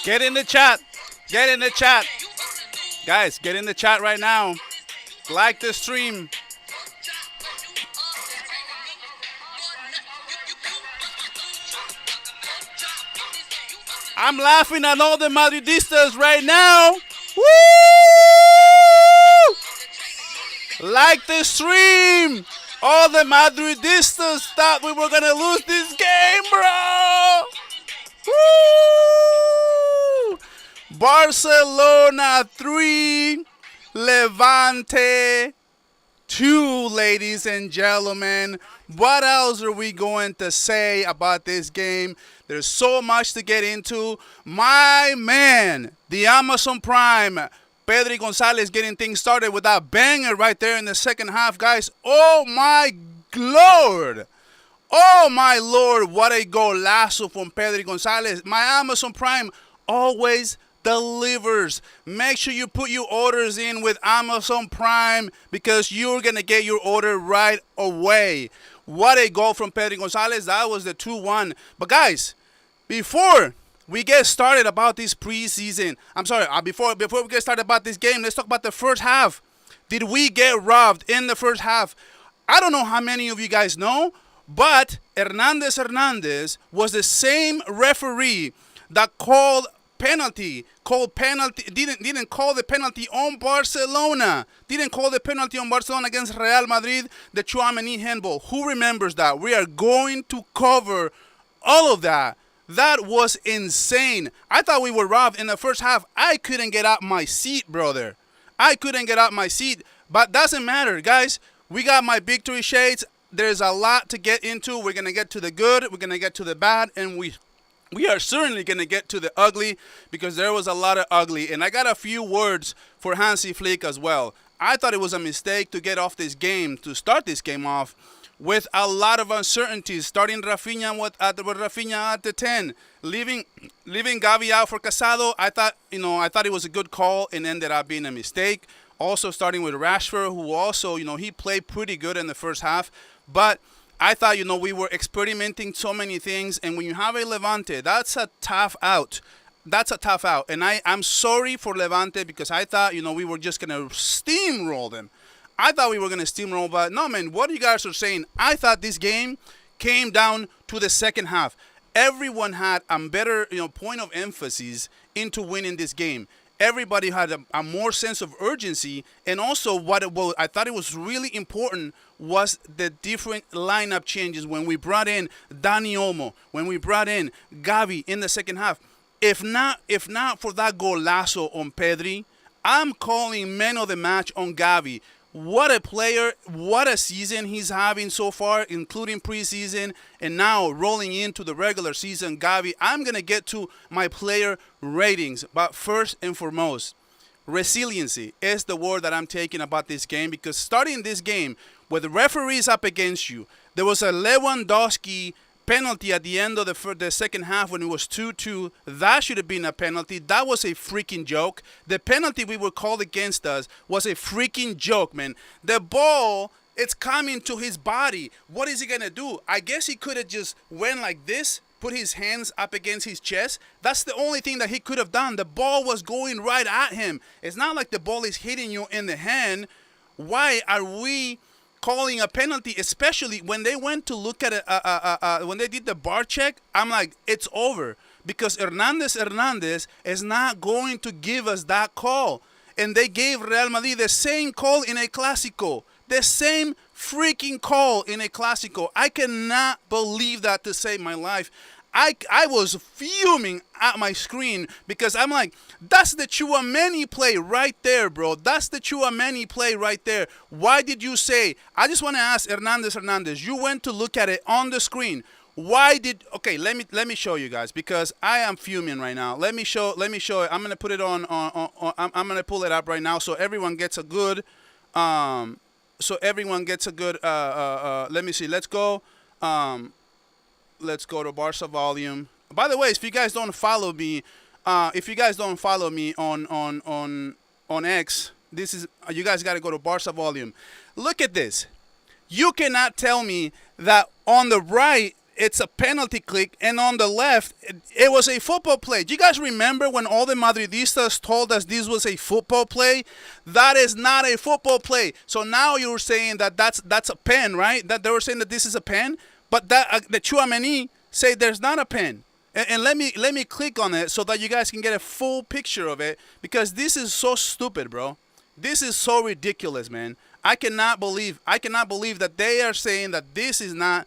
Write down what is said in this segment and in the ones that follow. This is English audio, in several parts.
Get in the chat. Get in the chat. Guys, get in the chat right now. Like the stream. I'm laughing at all the Madridistas right now. Woo! Like the stream. All the Madridistas thought we were going to lose this game, bro. Woo! Barcelona 3, Levante 2, ladies and gentlemen. What else are we going to say about this game? There's so much to get into. My man, the Amazon Prime, Pedri Gonzalez getting things started with that banger right there in the second half, guys. Oh my Lord. Oh my Lord, what a golazo from Pedri Gonzalez. My Amazon Prime always delivers. Make sure you put your orders in with Amazon Prime because you're going to get your order right away. What a goal from Pedri Gonzalez. That was the 2-1. But guys, before we get started about this preseason, before we get started about this game, let's talk about the first half. Did we get robbed in the first half? I don't know how many of you guys know, but Hernandez was the same referee that didn't call the penalty on Barcelona. Didn't call the penalty on Barcelona against Real Madrid, the Tchouaméni handball. Who remembers that? We are going to cover all of that. That was insane. I thought we were robbed in the first half. I couldn't get out my seat, brother. I couldn't get out my seat. But doesn't matter, guys. We got my victory shades. There's a lot to get into. We're going to get to the good. We're going to get to the bad. And we are certainly going to get to the ugly because there was a lot of ugly. And I got a few words for Hansi Flick as well. I thought it was a mistake to get off this game, to start this game off with a lot of uncertainties, starting Raphinha with Raphinha at the 10, leaving Gavi out for Casado. I thought it was a good call and ended up being a mistake. Also starting with Rashford, who also, he played pretty good in the first half. But I thought, we were experimenting so many things. And when you have a Levante, that's a tough out. And I'm sorry for Levante because I thought, we were just going to steamroll them. I thought we were going to steamroll, but no, man, what you guys are saying, I thought this game came down to the second half. Everyone had a better, point of emphasis into winning this game. Everybody had a more sense of urgency, and also I thought it was really important was the different lineup changes when we brought in Dani Olmo, when we brought in Gavi in the second half. If not for that golazo on Pedri, I'm calling man of the match on Gavi. What a player, what a season he's having so far, including preseason, and now rolling into the regular season. Gavi, I'm going to get to my player ratings, but first and foremost, resiliency is the word that I'm taking about this game, because starting this game with the referees up against you, there was a Lewandowski penalty at the end of the second half when it was 2-2. That should have been a penalty. That was a freaking joke. The penalty we were called against us was a freaking joke, man. The ball, it's coming to his body. What is he going to do? I guess he could have just went like this, put his hands up against his chest. That's the only thing that he could have done. The ball was going right at him. It's not like the ball is hitting you in the hand. Why are we calling a penalty, especially when they went to look at it, when they did the bar check? I'm like, it's over, because Hernandez is not going to give us that call. And they gave Real Madrid the same call in a Clásico. The same freaking call in a Clásico. I cannot believe that to save my life. I was fuming at my screen because I'm like, that's the Tchouaméni play right there, bro. That's the Tchouaméni play right there. Why did you say? I just want to ask Hernandez. You went to look at it on the screen. Okay, let me show you guys, because I am fuming right now. Let me show it. I'm gonna put it on I'm gonna pull it up right now so everyone gets a good let me see. Let's go to Barça volume. By the way, if you guys don't follow me, on X, you guys got to go to Barça volume. Look at this. You cannot tell me that on the right it's a penalty kick, and on the left, it was a football play. Do you guys remember when all the Madridistas told us this was a football play? That is not a football play. So now you're saying that that's a pen, right? That they were saying that this is a pen, but that the Chouameni say there's not a pen. And let me click on it so that you guys can get a full picture of it, because this is so stupid, bro. This is so ridiculous, man. I cannot believe that they are saying that this is not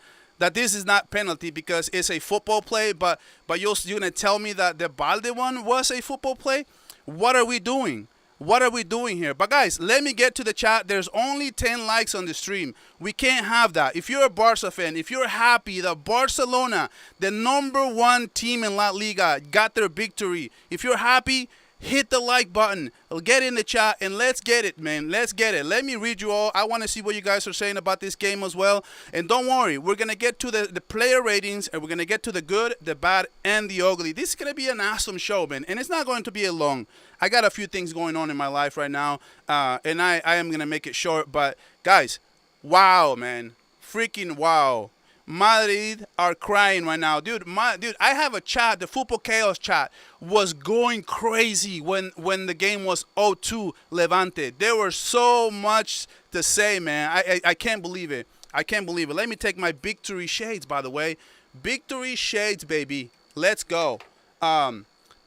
penalty because it's a football play, but you're gonna tell me that the Balde one was a football play? What are we doing? What are we doing here? But guys, let me get to the chat. There's only 10 likes on the stream. We can't have that. If you're a Barca fan, if you're happy that Barcelona, the #1 team in La Liga, got their victory, if you're happy, hit the like button, get in the chat, and let's get it, man. Let's get it. Let me read you all. I want to see what you guys are saying about this game as well. And don't worry, we're going to get to the player ratings, and we're going to get to the good, the bad, and the ugly. This is going to be an awesome show, man. And it's not going to be a long. I got a few things going on in my life right now, and I am going to make it short. But, guys, wow, man. Freaking wow. Madrid are crying right now, dude. I have a chat. The Football Chaos chat was going crazy when the game was 0-2 Levante. There was so much to say, man. I can't believe it. I can't believe it. Let me take my victory shades, by the way. Victory shades, baby. Let's go.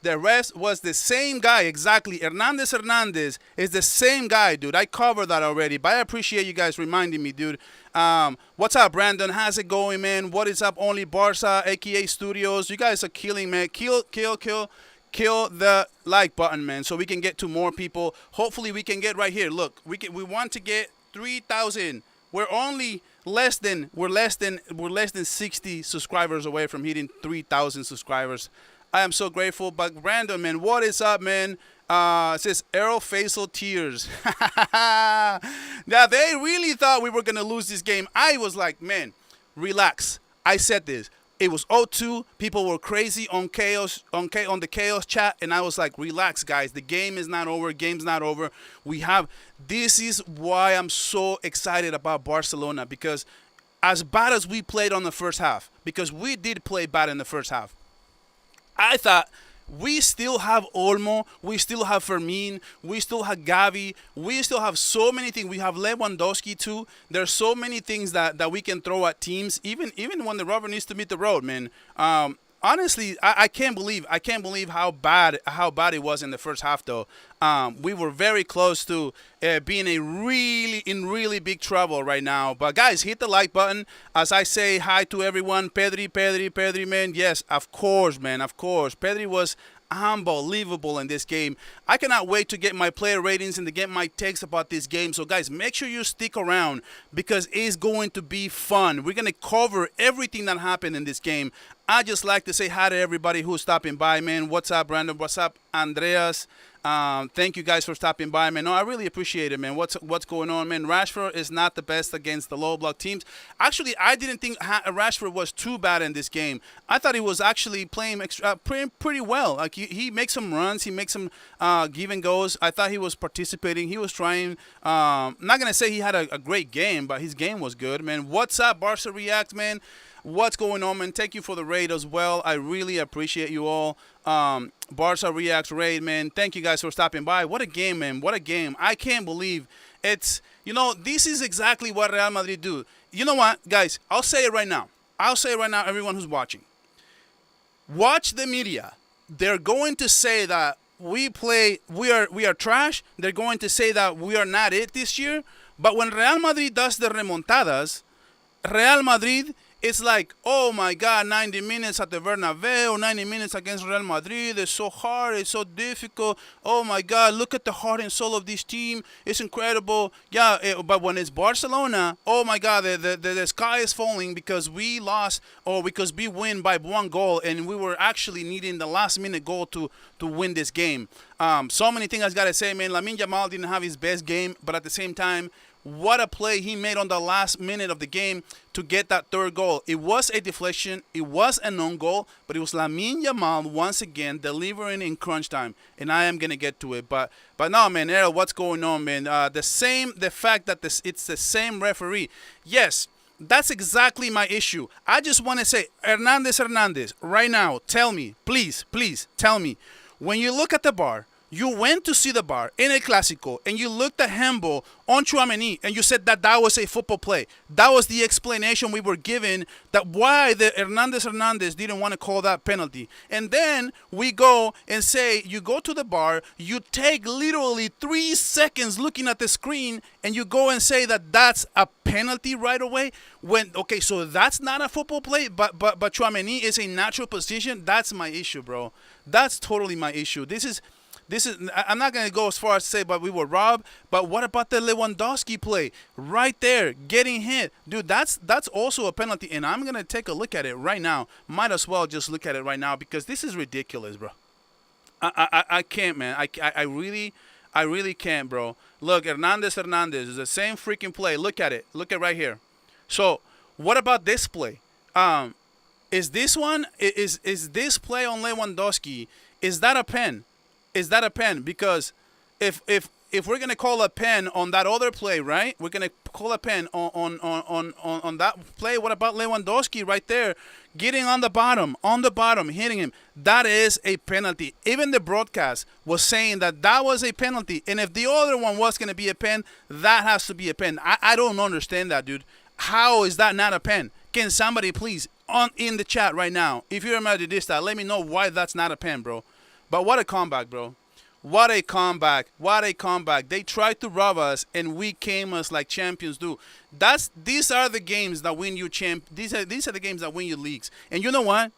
The rest was the same guy, exactly. Hernandez is the same guy, dude. I covered that already, but I appreciate you guys reminding me, dude. What's up, Brandon? How's it going, man? What is up, Only Barca, a.k.a. Studios? You guys are killing, man. Kill the like button, man, so we can get to more people. Hopefully, we can get right here. Look, we want to get 3,000. We're only less than 60 subscribers away from hitting 3,000 subscribers. I am so grateful. But Brandon, man, what is up, man? It says Arrow Facial Tears. Now, they really thought we were going to lose this game. I was like, man, relax. I said this. It was 0-2. People were crazy on the Chaos chat. And I was like, relax, guys. The game is not over. Game's not over. This is why I'm so excited about Barcelona. Because as bad as we played on the first half, because we did play bad in the first half, I thought we still have Olmo, we still have Fermin, we still have Gavi, we still have so many things. We have Lewandowski too. There's so many things that we can throw at teams, even when the rubber needs to meet the road, man. Honestly, I can't believe how bad it was in the first half, though. We were very close to being in really big trouble right now. But guys, hit the like button as I say hi to everyone. Pedri, man. Yes, of course, man. Of course, Pedri was unbelievable in this game. I cannot wait to get my player ratings and to get my takes about this game. So guys, make sure you stick around because it's going to be fun. We're going to cover everything that happened in this game. I just like to say hi to everybody who's stopping by, man. What's up, Brandon? What's up, Andreas? Thank you guys for stopping by, man. No, I really appreciate it, man. What's going on, man? Rashford is not the best against the low block teams. Actually, I didn't think Rashford was too bad in this game. I thought he was actually playing pretty well. Like he makes some runs, he makes some give and goes. I thought he was participating. He was trying. Not gonna say he had a great game, but his game was good, man. What's up, Barca React, man? What's going on, man? Thank you for the raid as well. I really appreciate you all. Barca Reacts raid, man. Thank you guys for stopping by. What a game, man. What a game. I can't believe it's, this is exactly what Real Madrid do. You know what, guys? I'll say it right now. Everyone who's watching. Watch the media. They're going to say that we are trash. They're going to say that we are not it this year. But when Real Madrid does the remontadas, Real Madrid, it's like, oh my God, 90 minutes at the Bernabeu, 90 minutes against Real Madrid. It's so hard. It's so difficult. Oh my God, look at the heart and soul of this team. It's incredible. Yeah, but when it's Barcelona, oh my God, the sky is falling because we lost or because we win by 1 goal and we were actually needing the last minute goal to win this game. So many things I got to say, man. Lamine Yamal didn't have his best game, but at the same time, what a play he made on the last minute of the game to get that 3rd goal. It was a deflection. It was a non-goal, but it was Lamine Yamal once again delivering in crunch time. And I am going to get to it. But no, man, Errol, what's going on, man? The fact that it's the same referee. Yes, That's exactly my issue. I just want to say, Hernandez, right now, tell me, please, tell me, when you look at the bar, you went to see the bar in a Clásico, and you looked at handball on Tchouaméni, and you said that that was a football play. That was the explanation we were given that why the Hernandez didn't want to call that penalty. And then we go and say, you go to the bar, you take literally 3 seconds looking at the screen, and you go and say that that's a penalty right away. When okay, so that's not a football play, but Tchouaméni is a natural position. That's my issue, bro. That's totally my issue. I'm not going to go as far as to say, but we were robbed. But what about the Lewandowski play? Right there, getting hit. Dude, that's also a penalty. And I'm going to take a look at it right now. Might as well just look at it right now because this is ridiculous, bro. I can't, man. I really can't, bro. Look, Hernandez is the same freaking play. Look at it. Look at right here. So, what about this play? Is this one, is this play on Lewandowski, is that a pen? Is that a pen? Because if we're gonna call a pen on that other play, right? We're gonna call a pen on that play. What about Lewandowski right there, getting on the bottom, hitting him? That is a penalty. Even the broadcast was saying that that was a penalty. And if the other one was gonna be a pen, that has to be a pen. I don't understand that, dude. How is that not a pen? Can somebody please in the chat right now, if you're a Madridista, let me know why that's not a pen, bro. But what a comeback, bro. What a comeback. They tried to rob us, and we came as like champions do. These are the games that win you these are the games that win you leagues. And you know what?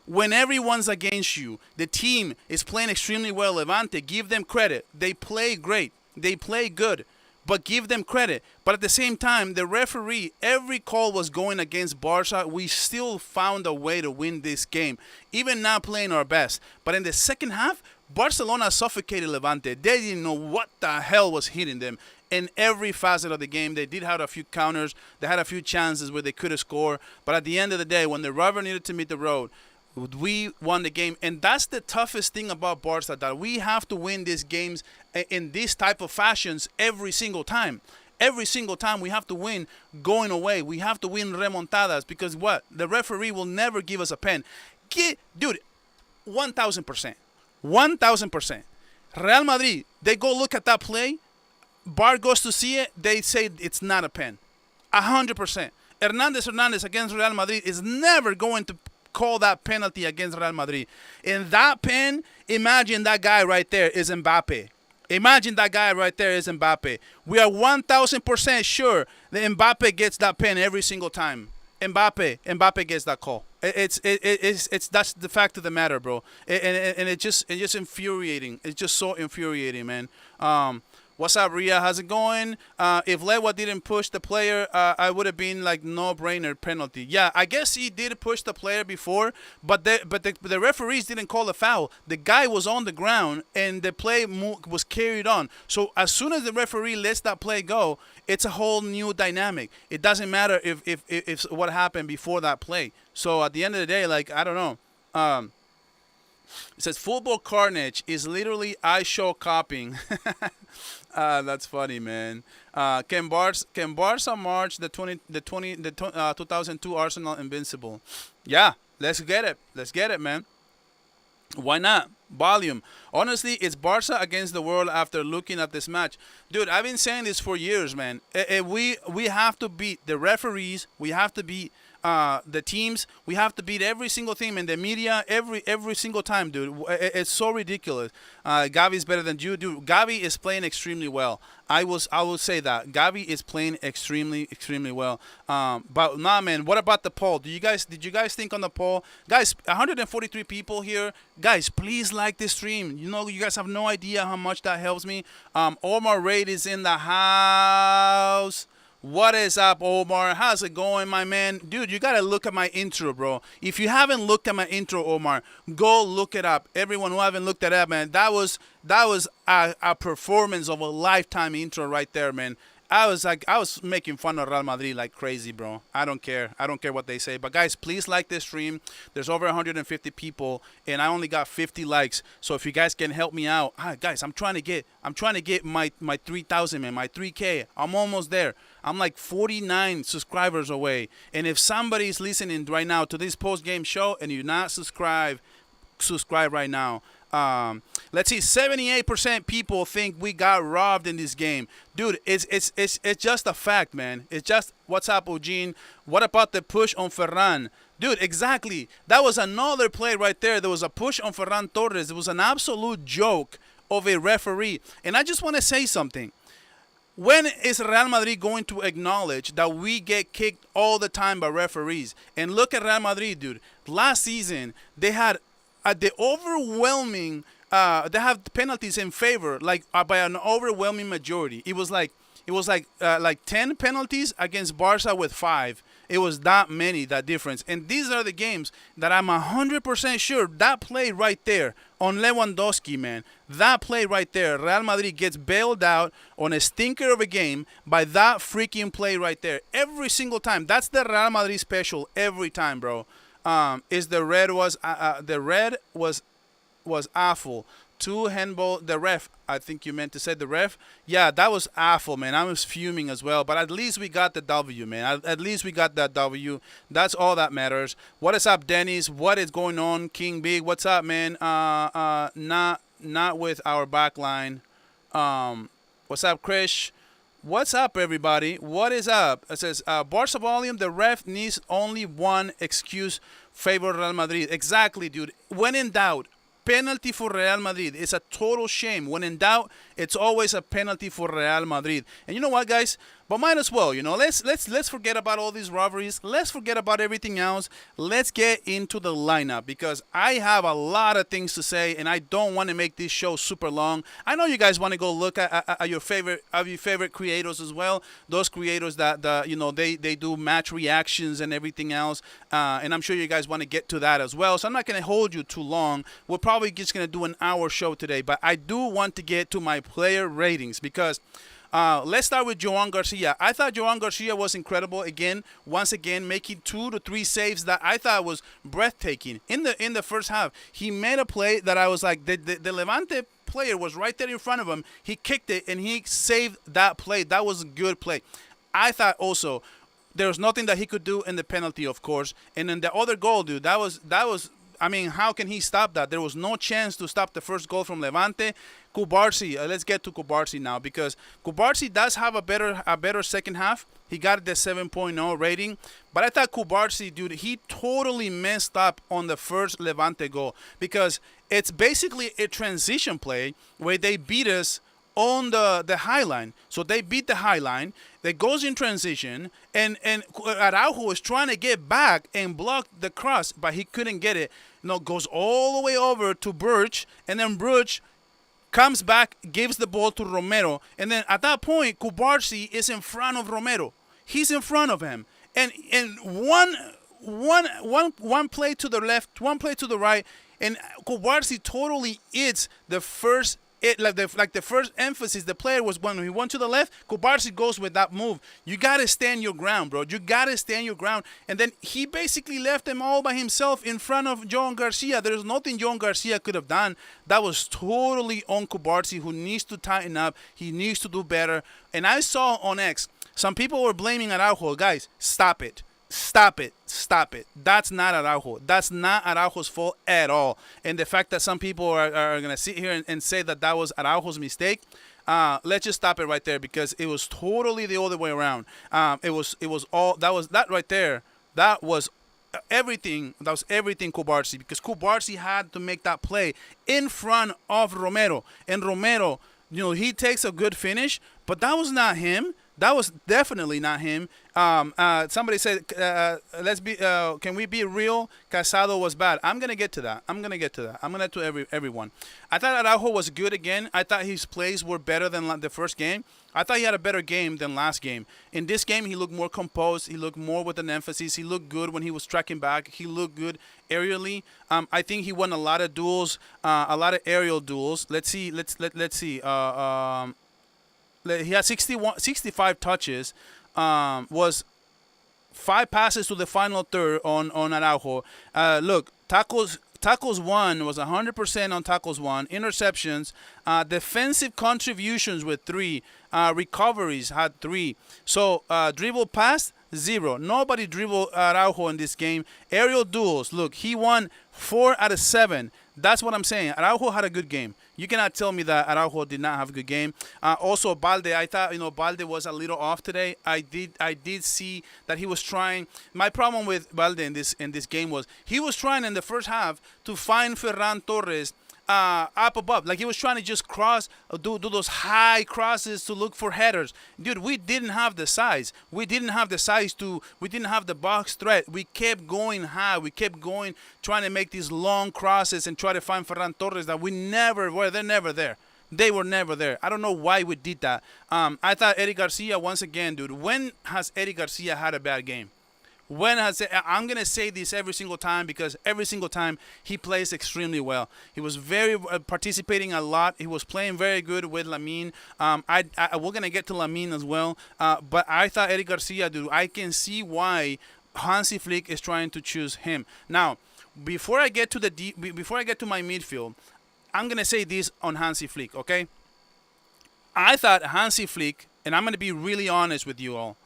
When everyone's against you, the team is playing extremely well. Levante, give them credit. They play great. They play good. But give them credit. But at the same time, the referee, every call was going against Barça. We still found a way to win this game, even not playing our best. But in the second half, Barcelona suffocated Levante. They didn't know what the hell was hitting them. In every facet of the game, they did have a few counters. They had a few chances where they could have scored. But at the end of the day, when the rubber needed to meet the road, we won the game. And that's the toughest thing about Barca, that we have to win these games in this type of fashions every single time. Every single time we have to win going away. We have to win remontadas because what? The referee will never give us a pen. Dude, 1,000%. 1,000%. Real Madrid, they go look at that play. Bar goes to see it. They say it's not a pen. 100%. Hernandez against Real Madrid is never going to call that penalty against Real Madrid. In that pen, imagine that guy right there is Mbappe. Imagine that guy right there is Mbappe. We are 1,000% sure that Mbappe gets that pen every single time. Mbappe gets that call. It's that's the fact of the matter, bro. And it's just infuriating. It's just so infuriating, man. What's up, Ria? How's it going? If Lewa didn't push the player, I would have been like no-brainer penalty. Yeah, I guess he did push the player before, but the referees didn't call a foul. The guy was on the ground, and the play was carried on. So as soon as the referee lets that play go, it's a whole new dynamic. It doesn't matter if what happened before that play. So at the end of the day, like, I don't know. It says football carnage is literally I show copying. That's funny, man. Can Barca march the 2002 Arsenal invincible? Yeah, let's get it, man. Why not? Volume. Honestly, it's Barca against the world after looking at this match. Dude, I've been saying this for years, man. We have to beat the referees. We have to beat the teams. We have to beat every single team in the media every single time, dude. It's so ridiculous. Gavi's better than you, dude. Gavi is playing extremely well. I will say that Gavi is playing extremely well. But nah, man. What about the poll? Did you guys think on the poll, guys? 143 people here, guys. Please like this stream. You know, you guys have no idea how much that helps me. Omar Raid is in the house. What is up, Omar? How's it going, my man? Dude, you gotta look at my intro, bro. If you haven't looked at my intro, Omar, go look it up. Everyone who haven't looked it up, man, that was a performance of a lifetime intro right there, man. I was making fun of Real Madrid like crazy, bro. I don't care. I don't care what they say. But guys, please like this stream. There's over 150 people, and I only got 50 likes. So if you guys can help me out, guys, I'm trying to get my 3,000, man, my 3K. I'm almost there. I'm like 49 subscribers away. And if somebody's listening right now to this post game show and you're not subscribed, subscribe right now. Let's see, 78% people think we got robbed in this game. Dude, it's just a fact, man. It's just, what's up, Eugene? What about the push on Ferran? Dude, exactly. That was another play right there. There was a push on Ferran Torres. It was an absolute joke of a referee. And I just want to say something. When is Real Madrid going to acknowledge that we get kicked all the time by referees? And look at Real Madrid, dude. Last season, they had the overwhelming, they have penalties in favor, like by an overwhelming majority. It was like 10 penalties against Barça with 5. It was that many, that difference. And these are the games that I'm 100% sure that play right there on Lewandowski, man. That play right there, Real Madrid gets bailed out on a stinker of a game by that freaking play right there. Every single time. That's the Real Madrid special every time, bro. Is the red was awful. 2 handball. The ref. I think you meant to say the ref. Yeah, that was awful, man. I was fuming as well. But at least we got the W, man. At least we got that W. That's all that matters. What is up, Dennis? What is going on, King Big? What's up, man? Not with our back line. What's up, Krish? What's up, everybody? What is up? It says, Barça volume, the ref needs only one excuse, favor Real Madrid. Exactly, dude. When in doubt, penalty for Real Madrid. It's a total shame. When in doubt, it's always a penalty for Real Madrid. And you know what, guys? But might as well, let's forget about all these robberies. Let's forget about everything else. Let's get into the lineup because I have a lot of things to say and I don't want to make this show super long. I know you guys want to go look at your favorite creators as well. Those creators that they do match reactions and everything else. And I'm sure you guys want to get to that as well. So I'm not going to hold you too long. We're probably just going to do an hour show today, but I do want to get to my player ratings because let's start with Joan Garcia. I thought Joan Garcia was incredible once again, making 2 to 3 saves that I thought was breathtaking. In the first half, he made a play that I was like, the Levante player was right there in front of him. He kicked it and he saved that play. That was a good play. I thought also there was nothing that he could do in the penalty, of course. And then the other goal, dude, that was. I mean, how can he stop that? There was no chance to stop the first goal from Levante. Cubarsí, let's get to Cubarsí now because Cubarsí does have a better second half. He got the 7.0 rating. But I thought Cubarsí, dude, he totally messed up on the first Levante goal because it's basically a transition play where they beat us on the high line. So they beat the high line. That goes in transition, and Araujo was trying to get back and block the cross, but he couldn't get it. Goes all the way over to Birch, and then Birch comes back, gives the ball to Romero, and then at that point, Cubarsí is in front of Romero. He's in front of him, and one play to the left, one play to the right, and Cubarsí totally eats the first. The first emphasis the player was when he went to the left. Cubarsí goes with that move. You gotta stand your ground, bro. You gotta stand your ground. And then he basically left them all by himself in front of Joan Garcia. There's nothing Joan Garcia could have done. That was totally on Cubarsí, who needs to tighten up. He needs to do better. And I saw on X some people were blaming Araujo. Guys, stop it. Stop it. Stop it. That's not Araujo. That's not Araujo's fault at all. And the fact that some people are going to sit here and say that was Araujo's mistake, let's just stop it right there because it was totally the other way around. It was all that right there. That was everything. That was everything Cubarsí because Cubarsí had to make that play in front of Romero. And Romero, he takes a good finish, but that was not him. That was definitely not him. Somebody said, can we be real? Casado was bad. I'm going to get to that. I'm going to get to everyone. I thought Araujo was good again. I thought his plays were better than the first game. I thought he had a better game than last game. In this game, he looked more composed. He looked more with an emphasis. He looked good when he was tracking back. He looked good aerially. I think he won a lot of duels, a lot of aerial duels. Let's see. He had 65 touches. Was 5 passes to the final third on Araujo. Look, tackles one was 100% on tackles one. Interceptions, defensive contributions with three. Recoveries had three. So dribble pass, zero. Nobody dribbled Araujo in this game. Aerial duels, look, he won 4 out of 7. That's what I'm saying. Araujo had a good game. You cannot tell me that Araujo did not have a good game. Also, Balde, I thought Balde was a little off today. I did see that he was trying. My problem with Balde in this game was he was trying in the first half to find Ferran Torres up above. Like he was trying to just cross, do those high crosses to look for headers. Dude, we didn't have the size. We didn't have the box threat. We kept going high. We kept going, trying to make these long crosses and try to find Ferran Torres that we never were. They're never there. They were never there. I don't know why we did that. I thought Eddie Garcia, once again, dude, when has Eddie Garcia had a bad game? I'm going to say this every single time because every single time he plays extremely well. He was very participating a lot. He was playing very good with Lamine. We're going to get to Lamine as well. But I thought Eddie Garcia, dude, I can see why Hansi Flick is trying to choose him. Now, before I get to my midfield, I'm going to say this on Hansi Flick, okay? I thought Hansi Flick, and I'm going to be really honest with you all,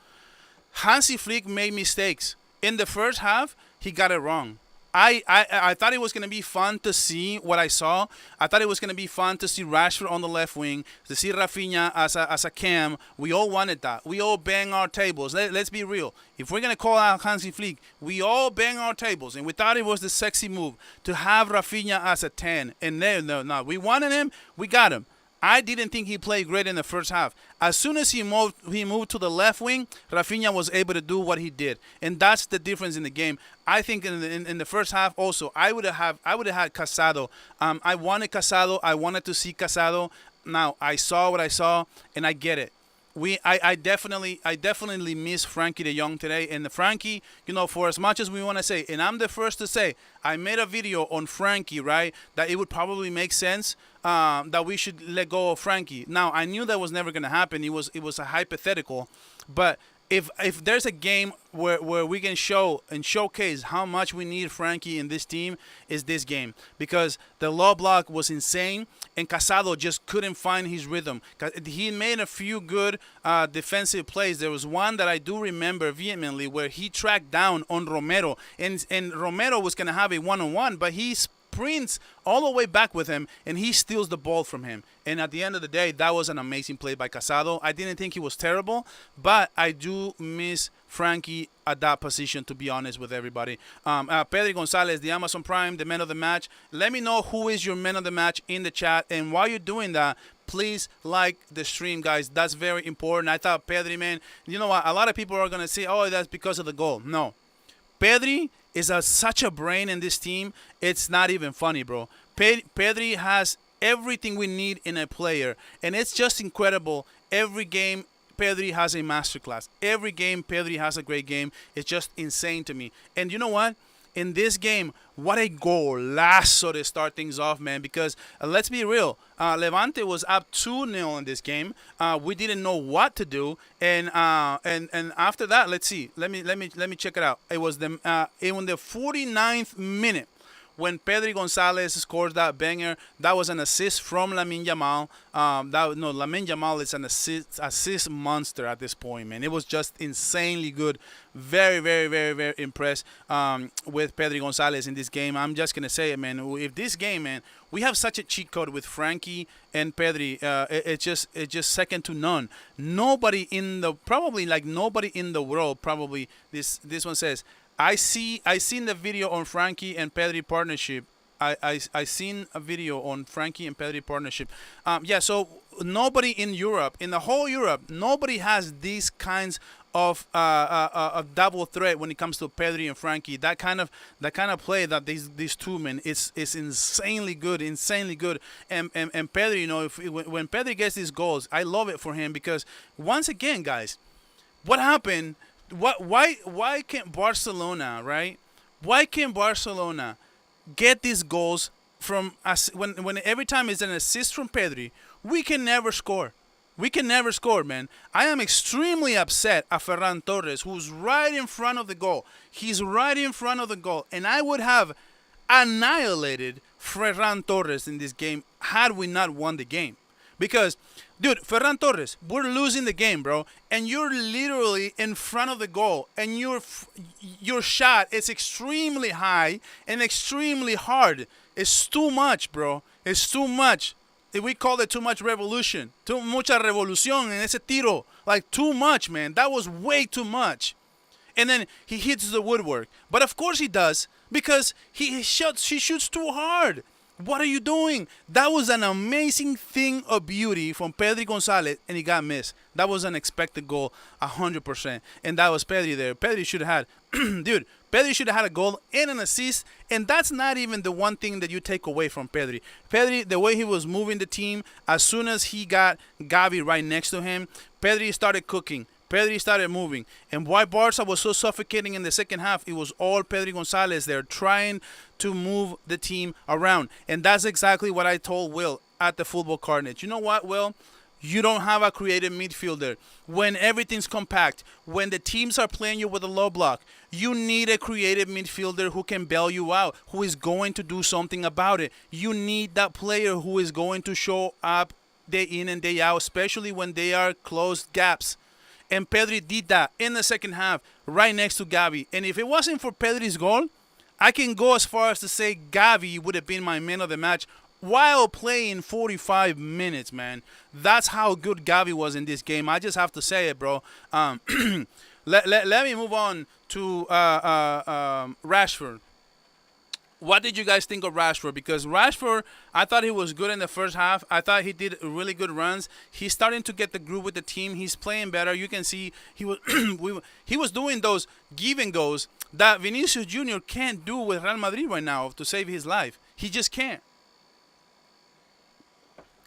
Hansi Flick made mistakes. In the first half, he got it wrong. I thought it was going to be fun to see what I saw. I thought it was going to be fun to see Rashford on the left wing, to see Raphinha as a cam. We all wanted that. We all bang our tables. Let's be real. If we're going to call out Hansi Flick, we all bang our tables. And we thought it was the sexy move to have Raphinha as a 10. And no. We wanted him. We got him. I didn't think he played great in the first half. As soon as he moved to the left wing, Raphinha was able to do what he did, and that's the difference in the game. I think in the first half also, I would have had Casado. I wanted Casado. I wanted to see Casado. Now I saw what I saw, and I get it. I definitely miss Frankie de Jong today. And the Frankie, for as much as we want to say, and I'm the first to say, I made a video on Frankie, right? That it would probably make sense that we should let go of Frankie. Now I knew that was never going to happen. It was a hypothetical, but if there's a game where we can show and showcase how much we need Frankie in this team, is this game, because the low block was insane and Casado just couldn't find his rhythm. He made a few good defensive plays. There was one that I do remember vehemently where he tracked down on Romero, and Romero was going to have a one-on-one, but he sprints all the way back with him and he steals the ball from him. And at the end of the day, that was an amazing play by Casado. I didn't think he was terrible, but I do miss Frankie at that position, to be honest with everybody. Pedri Gonzalez, the Amazon Prime, the man of the match. Let me know who is your man of the match in the chat. And while you're doing that, please like the stream, guys. That's very important. I thought Pedri, man, you know what? A lot of people are going to say, oh, that's because of the goal. No. Pedri is such a brain in this team. It's not even funny, bro. Pedri has everything we need in a player, and it's just incredible. Every game, Pedri has a masterclass. Every game, Pedri has a great game. It's just insane to me. And you know what? In this game, what a golazo to start things off, man. Because let's be real, Levante was up 2-0 in this game. We didn't know what to do, and after that, let's see. Let me check it out. It was in the 49th minute when Pedri Gonzalez scores that banger. That was an assist from Lamine Yamal. Lamine Yamal is an assist monster at this point, man. It was just insanely good. Very, very, very, very impressed with Pedri Gonzalez in this game. I'm just going to say it, man. If this game, man, we have such a cheat code with Frankie and Pedri. It's just second to none. Nobody in the world, probably, this one says, I seen the video on Frankie and Pedri partnership. I seen a video on Frankie and Pedri partnership. So nobody in Europe, in the whole Europe, nobody has these kinds of double threat when it comes to Pedri and Frankie. That kind of play that these two men, it's insanely good. And Pedri, when Pedri gets these goals, I love it for him, because once again, guys, what happened? Why can't Barcelona, right? Why can't Barcelona get these goals from us when every time it's an assist from Pedri? We can never score. We can never score, man. I am extremely upset at Ferran Torres, who's right in front of the goal. He's right in front of the goal. And I would have annihilated Ferran Torres in this game had we not won the game. Because, dude, Ferran Torres, we're losing the game, bro. And you're literally in front of the goal. And your shot is extremely high and extremely hard. It's too much, bro. It's too much. We call it too much revolution. Too mucha revolución en ese tiro. Like, too much, man. That was way too much. And then he hits the woodwork. But of course he does, because he shoots too hard. What are you doing? That was an amazing thing of beauty from Pedri Gonzalez, and he got missed. That was an expected goal, 100%. And that was Pedri there. Pedri should have had, dude, Pedri should have had a goal and an assist, and that's not even the one thing that you take away from Pedri. Pedri, the way he was moving the team, as soon as he got Gavi right next to him, Pedri started cooking. Pedri started moving. And why Barca was so suffocating in the second half, it was all Pedri Gonzalez there trying to move the team around. And that's exactly what I told Will at the football carnage. You know what, Will? You don't have a creative midfielder. When everything's compact, when the teams are playing you with a low block, you need a creative midfielder who can bail you out, who is going to do something about it. You need that player who is going to show up day in and day out, especially when they are closed gaps. And Pedri did that in the second half, right next to Gavi. And if it wasn't for Pedri's goal, I can go as far as to say Gavi would have been my man of the match while playing 45 minutes, man. That's how good Gavi was in this game. I just have to say it, bro. Let me move on to Rashford. What did you guys think of Rashford? Because Rashford, I thought he was good in the first half. I thought he did really good runs. He's starting to get the groove with the team. He's playing better. You can see he was he was doing those give and goes that Vinicius Jr. can't do with Real Madrid right now to save his life. He just can't.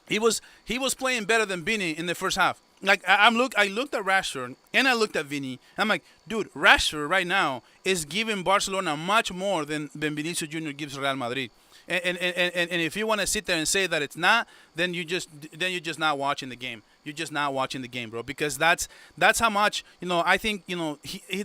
He was playing better than Vini in the first half. Like I looked at Rashford and I looked at Vini. I'm like, dude, Rashford right now is giving Barcelona much more than Vinicius Jr. gives Real Madrid. And if you want to sit there and say that it's not, then you're just not watching the game. You're just not watching the game, bro. Because that's how much, I think,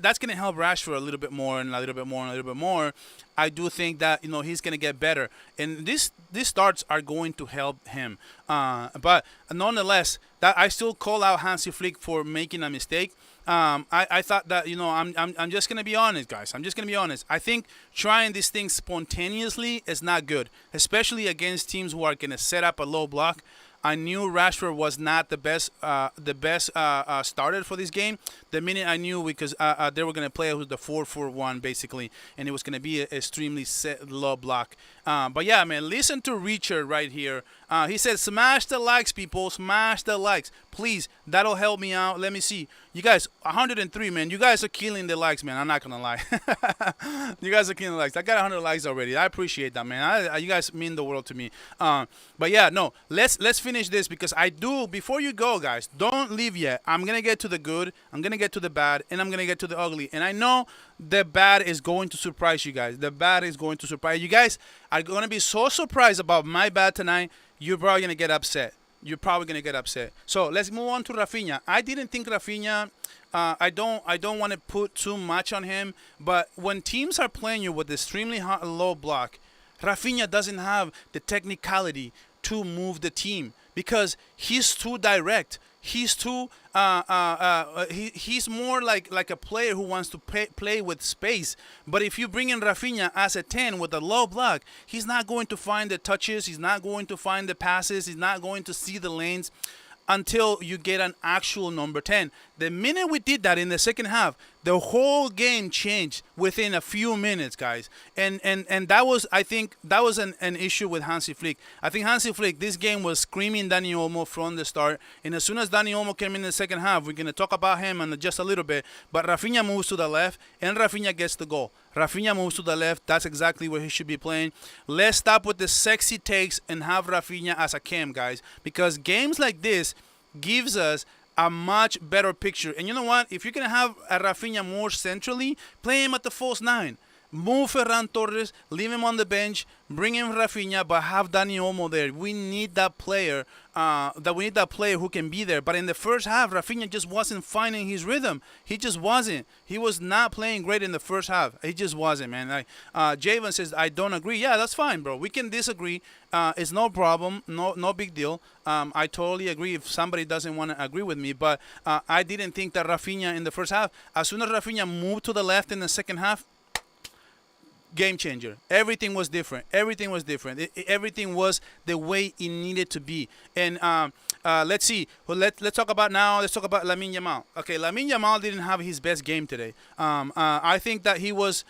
that's gonna help Rashford a little bit more and a little bit more and a little bit more. I do think that he's gonna get better, and these starts are going to help him. But nonetheless, that I still call out Hansi Flick for making a mistake. I thought that I'm just gonna be honest, guys. I'm just gonna be honest. I think trying this thing spontaneously is not good, especially against teams who are gonna set up a low block. I knew Rashford was not the best starter for this game. The minute I knew, because they were going to play with the 4-4-1 basically, and it was going to be an extremely low block. But yeah, man, listen to Richard right here. He said, smash the likes, people. Smash the likes. Please, that'll help me out. Let me see. You guys, 103, man. You guys are killing the likes, man. I'm not going to lie. You guys are killing the likes. I got 100 likes already. I appreciate that, man. You guys mean the world to me. But yeah, no, let's finish this, because I do, before you go, guys, don't leave yet. I'm going to get to the good. I'm going to get to the bad, and I'm going to get to the ugly. And I know the bad is going to surprise you guys. The bad is going to surprise you guys. Are going to be so surprised about my bad tonight. You're probably going to get upset. You're probably going to get upset. So let's move on to Raphinha. I didn't think Raphinha, I don't want to put too much on him, but when teams are playing you with extremely low block, Raphinha doesn't have the technicality to move the team, because he's too direct. He's too he's more like a player who wants to play with space. But if you bring in Raphinha as a 10 with a low block, he's not going to find the touches. He's not going to find the passes. He's not going to see the lanes until you get an actual number 10. The minute we did that in the second half, the whole game changed within a few minutes, guys. And that was, I think, that was an issue with Hansi Flick. I think Hansi Flick, this game was screaming Dani Olmo from the start. And as soon as Dani Olmo came in the second half, we're going to talk about him in just a little bit. But Raphinha moves to the left, and Raphinha gets the goal. Raphinha moves to the left. That's exactly where he should be playing. Let's stop with the sexy takes and have Raphinha as a cam, guys. Because games like this gives us a much better picture. And you know what? If you're going to have a Raphinha more centrally, play him at the false 9. Move Ferran Torres, leave him on the bench, bring in Raphinha, but have Dani Olmo there. We need that player. We need that player who can be there. But in the first half, Raphinha just wasn't finding his rhythm. He just wasn't. He was not playing great in the first half. He just wasn't, man. Like Javen says, I don't agree. Yeah, that's fine, bro. We can disagree. It's no problem. No big deal. I totally agree if somebody doesn't want to agree with me. But I didn't think that Raphinha in the first half, as soon as Raphinha moved to the left in the second half, game changer. Everything was different. Everything was different. Everything was the way it needed to be. And let's see. Well, let's talk about now. Let's talk about Lamine Yamal. Okay, Lamine Yamal didn't have his best game today. I think that he was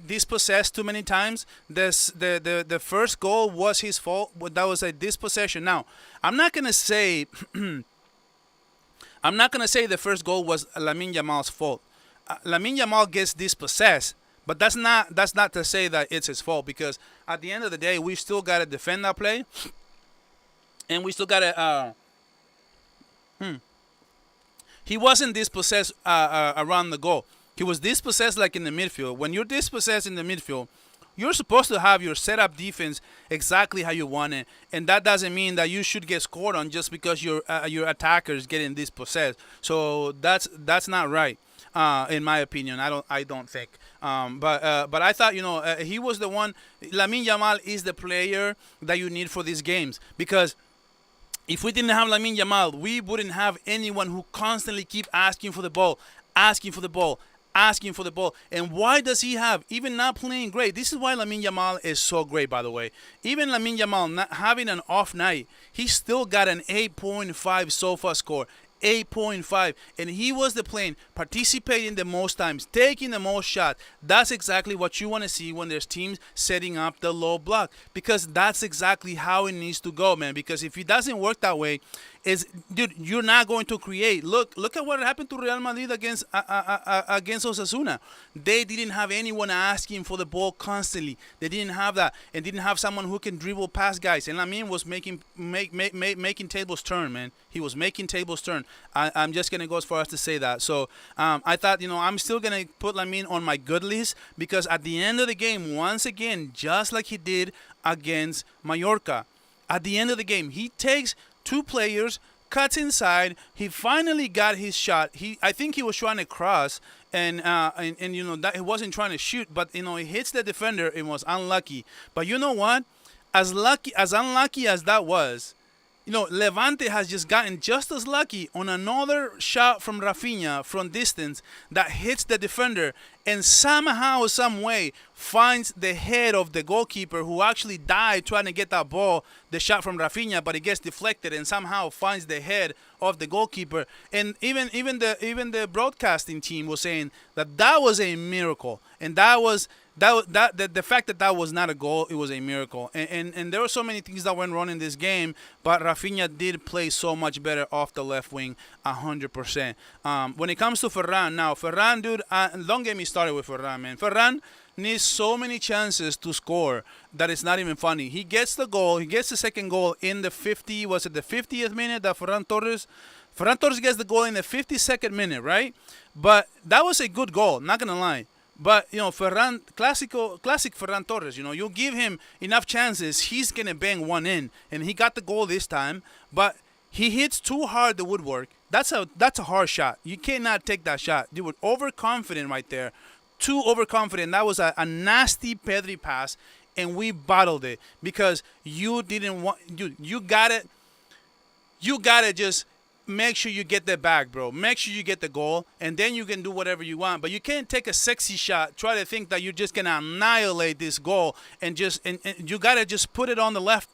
dispossessed too many times. The first goal was his fault. That was a dispossession. Now, I'm not gonna say the first goal was Lamine Yamal's fault. Lamine Yamal gets dispossessed. But that's not to say that it's his fault, because at the end of the day, we still got to defend that play, and we still got to. He wasn't dispossessed around the goal. He was dispossessed like in the midfield. When you're dispossessed in the midfield, you're supposed to have your setup defense exactly how you want it, and that doesn't mean that you should get scored on just because your attacker is getting dispossessed. So that's not right. In my opinion, I don't think. But I thought, he was the one. Lamine Yamal is the player that you need for these games, because if we didn't have Lamine Yamal, we wouldn't have anyone who constantly keep asking for the ball, asking for the ball, asking for the ball. And why does he have, even not playing great? This is why Lamine Yamal is so great, by the way. Even Lamine Yamal not having an off night, he still got an 8.5 SOFA score. 8.5, and he was the player participating the most times, taking the most shots. That's exactly what you want to see when there's teams setting up the low block, because that's exactly how it needs to go, man. Because if it doesn't work that way, dude, you're not going to create. Look at what happened to Real Madrid against Osasuna. They didn't have anyone asking for the ball constantly. They didn't have that, and didn't have someone who can dribble past guys. And Lamine was making tables turn, man. He was making tables turn. I'm just gonna go as far as to say that. So I thought, I'm still gonna put Lamine on my good list, because at the end of the game, once again, just like he did against Mallorca, at the end of the game, he takes two players, cuts inside. He finally got his shot. I think he was trying to cross, and that he wasn't trying to shoot, but he hits the defender. It was unlucky. But you know what? As unlucky as that was, Levante has just gotten just as lucky on another shot from Raphinha from distance that hits the defender and somehow, some way, finds the head of the goalkeeper, who actually died trying to get that ball, the shot from Raphinha, but it gets deflected and somehow finds the head of the goalkeeper. And even the broadcasting team was saying that was a miracle, and the fact that was not a goal, it was a miracle. And there were so many things that went wrong in this game, but Raphinha did play so much better off the left wing, 100%. When it comes to Ferran, dude, don't get me started with Ferran, man. Ferran needs so many chances to score that it's not even funny. He gets the goal. He gets the second goal in the 50th minute that Ferran Torres gets the goal in the 52nd minute, right? But that was a good goal, not going to lie. But, Ferran, classic Ferran Torres, you give him enough chances, he's going to bang one in. And he got the goal this time, but he hits too hard the woodwork. That's a hard shot. You cannot take that shot. You were overconfident right there. Too overconfident. That was a nasty Pedri pass, and we bottled it because you didn't want. You got it. You gotta just make sure you get that back, bro. Make sure you get the goal, and then you can do whatever you want. But you can't take a sexy shot, try to think that you're just gonna annihilate this goal, and you gotta just put it on the left.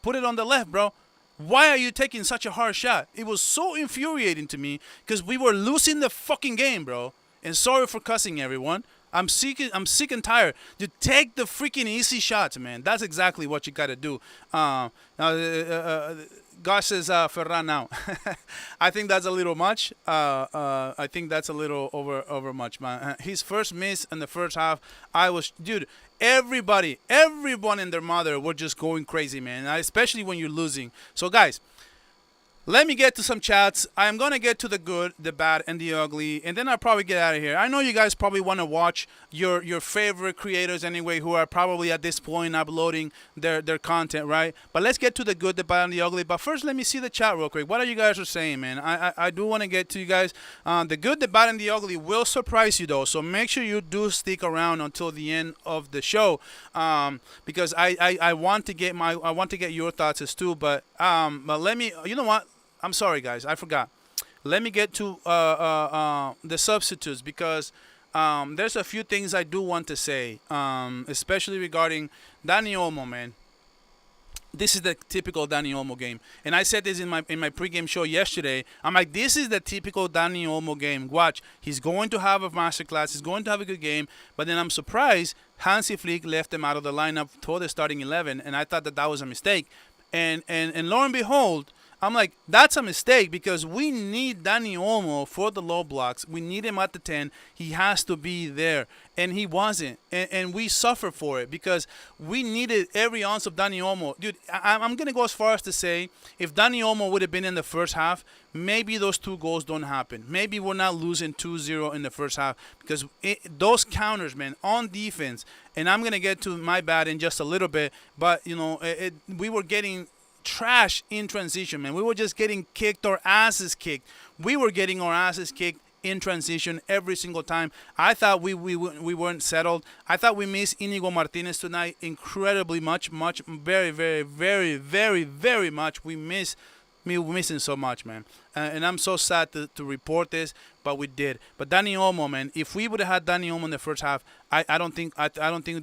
Put it on the left, bro. Why are you taking such a hard shot? It was so infuriating to me because we were losing the fucking game, bro. And sorry for cussing, everyone. I'm sick and tired. You take the freaking easy shots, man. That's exactly what you got to do. God says Ferran now. I think that's a little much. I think that's a little over much, man. His first miss in the first half, everyone and their mother were just going crazy, man. Especially when you're losing. So, guys, Let me get to some chats. I'm gonna get to the good, the bad, and the ugly, and then I'll probably get out of here. I know you guys probably want to watch your favorite creators anyway, who are probably at this point uploading their content, right? But let's get to the good, the bad, and the ugly. But first, let me see the chat real quick. What are you guys are saying, man? I do want to get to you guys. The good, the bad, and the ugly will surprise you though, so make sure you do stick around until the end of the show, because I want to get I want to get your thoughts as too. But let me, you know what? I'm sorry, guys. I forgot. Let me get to the substitutes because there's a few things I do want to say, especially regarding Dani Olmo, man. This is the typical Dani Olmo game, and I said this in my pregame show yesterday. I'm like, this is the typical Dani Olmo game. Watch, he's going to have a masterclass. He's going to have a good game, but then I'm surprised Hansi Flick left him out of the lineup for the starting 11, and I thought that was a mistake. And lo and behold, I'm like, that's a mistake because we need Dani Olmo for the low blocks. We need him at the 10. He has to be there. And he wasn't. And we suffer for it because we needed every ounce of Dani Olmo. Dude, I'm going to go as far as to say if Dani Olmo would have been in the first half, maybe those two goals don't happen. Maybe we're not losing 2-0 in the first half because those counters, man, on defense, and I'm going to get to my bad in just a little bit, but, you know, we were getting trash in transition, man. We were just getting kicked, our asses kicked. We were getting our asses kicked in transition every single time. I thought we weren't settled. I thought we missed Inigo Martinez tonight incredibly much, very, very, very, very, very much. We're missing so much, man. And I'm so sad to report this, but we did. But Dani Olmo, man, if we would have had Dani Olmo in the first half, I don't think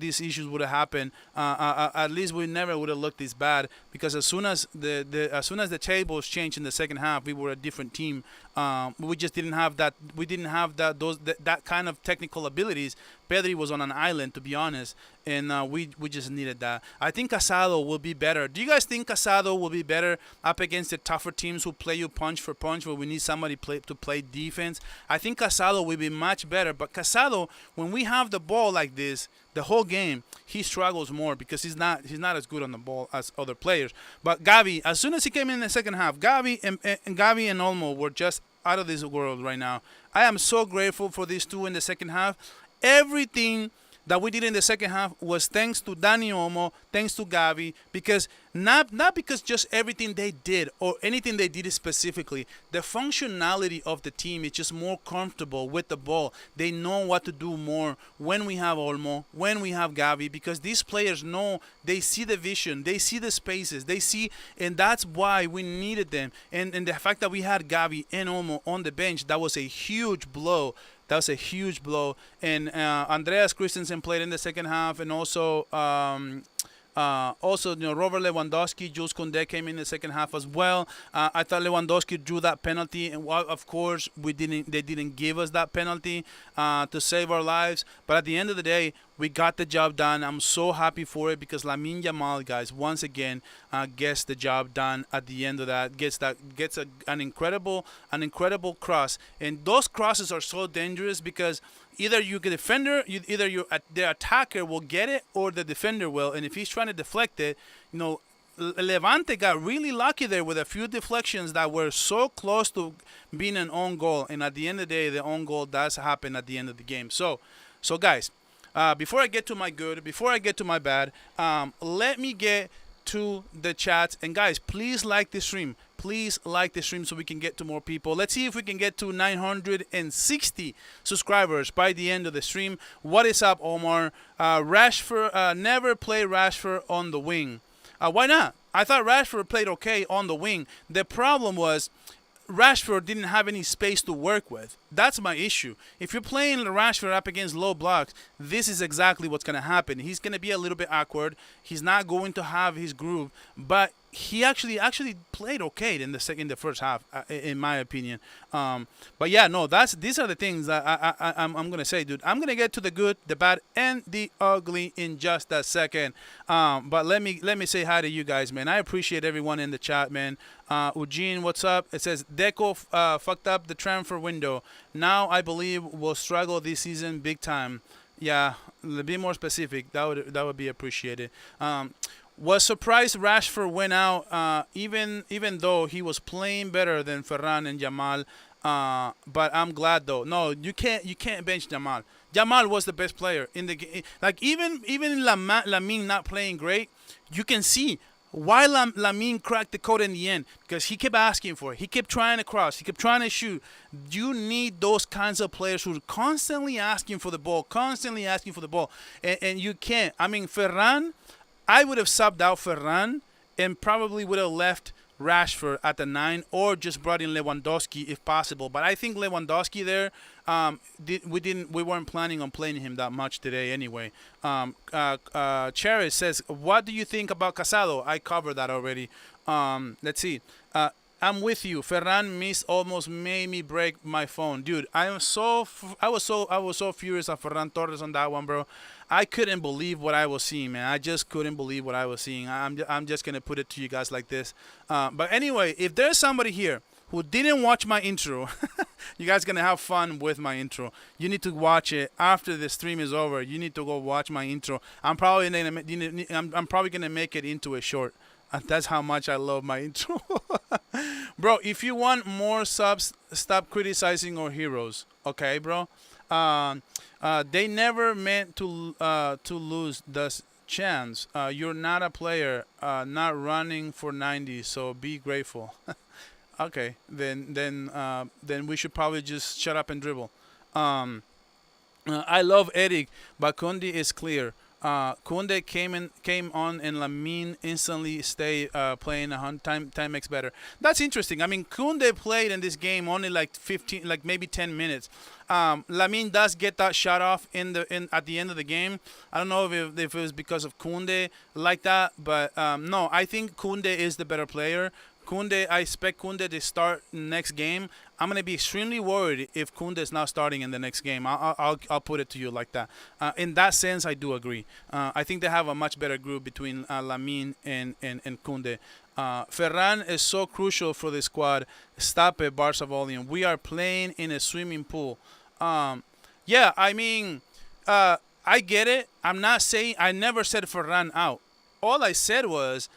these issues would have happened. At least we never would have looked this bad because as soon as the tables changed in the second half, we were a different team. We just didn't have that. We didn't have that kind of technical abilities. Pedri was on an island, to be honest, and we just needed that. I think Casado will be better. Do you guys think Casado will be better up against the tougher teams who play you punch for punch, where we need somebody to play defense? I think Casado will be much better. But Casado, when we have the ball like this, the whole game, he struggles more because he's not as good on the ball as other players. But Gavi, as soon as he came in the second half, Gavi and Olmo were just out of this world right now. I am so grateful for these two in the second half. Everything that we did in the second half was thanks to Dani Olmo, thanks to Gavi, because not because just everything they did or anything they did specifically. The functionality of the team is just more comfortable with the ball. They know what to do more when we have Olmo, when we have Gavi, because these players know, they see the vision, they see the spaces, they see, and that's why we needed them. And the fact that we had Gavi and Olmo on the bench, that was a huge blow. That was a huge blow. And Andreas Christensen played in the second half, and also Robert Lewandowski, Jules Koundé came in the second half as well. I thought Lewandowski drew that penalty, and of course they didn't give us that penalty to save our lives. But at the end of the day, we got the job done. I'm so happy for it because Lamine Yamal, guys, once again gets the job done at the end of that. Gets an incredible cross, and those crosses are so dangerous because either the attacker will get it or the defender will. And if he's trying to deflect it, Levante got really lucky there with a few deflections that were so close to being an own goal. And at the end of the day, the own goal does happen at the end of the game. So guys, before I get to my good, before I get to my bad, let me get to the chats. And guys, please like the stream. Please like the stream so we can get to more people. Let's see if we can get to 960 subscribers by the end of the stream. What is up, Omar? Rashford, never play Rashford on the wing. Why not? I thought Rashford played okay on the wing. The problem was Rashford didn't have any space to work with. That's my issue. If you're playing Rashford up against low blocks, this is exactly what's going to happen. He's going to be a little bit awkward. He's not going to have his groove, but he actually played okay in the first half, in my opinion. But yeah, no, these are the things that I'm gonna say, dude. I'm gonna get to the good, the bad, and the ugly in just a second. But let me say hi to you guys, man. I appreciate everyone in the chat, man. Eugene, what's up? It says Deco fucked up the transfer window. Now I believe we'll struggle this season big time. Yeah, be more specific. That would be appreciated. Was surprised Rashford went out, even though he was playing better than Ferran and Yamal. But I'm glad though. No, you can't bench Yamal. Yamal was the best player in the game. Like even Lamine not playing great, you can see why Lamine cracked the code in the end, because he kept asking for it. He kept trying to cross. He kept trying to shoot. You need those kinds of players who are constantly asking for the ball, constantly asking for the ball, and you can't. I mean, Ferran, I would have subbed out Ferran and probably would have left Rashford at the 9 or just brought in Lewandowski if possible. But I think Lewandowski there, we weren't planning on playing him that much today anyway. Cherry says, what do you think about Casado? I covered that already. Let's see. I'm with you. Ferran missed almost made me break my phone, dude. I was so furious at Ferran Torres on that one, bro. I couldn't believe what I was seeing, man. I just couldn't believe what I was seeing. I'm just gonna put it to you guys like this. But anyway, if there's somebody here who didn't watch my intro, you guys gonna have fun with my intro. You need to watch it after the stream is over. You need to go watch my intro. I'm probably gonna make it into a short. That's how much I love my intro. Bro, if you want more subs, stop criticizing our heroes. Okay, bro? They never meant to lose this chance. You're not a player, not running for 90, so be grateful. Okay, then we should probably just shut up and dribble. I love Eric, but Kondi is clear. Kunde came on and Lamine instantly stay playing time makes better. That's interesting. I mean, Kunde played in this game only like 15, like maybe 10 minutes. Lamine does get that shot off at the end of the game. I don't know if it was because of Kunde like that, but no, I think Kunde is the better player. I expect Kunde to start next game. I'm gonna be extremely worried if Kunde is not starting in the next game. I'll put it to you like that. In that sense, I do agree. I think they have a much better group between Lamine and Kunde. Ferran is so crucial for the squad. Stop it, Barça volume. We are playing in a swimming pool. Yeah, I mean, I get it. I'm not saying I never said Ferran out. All I said was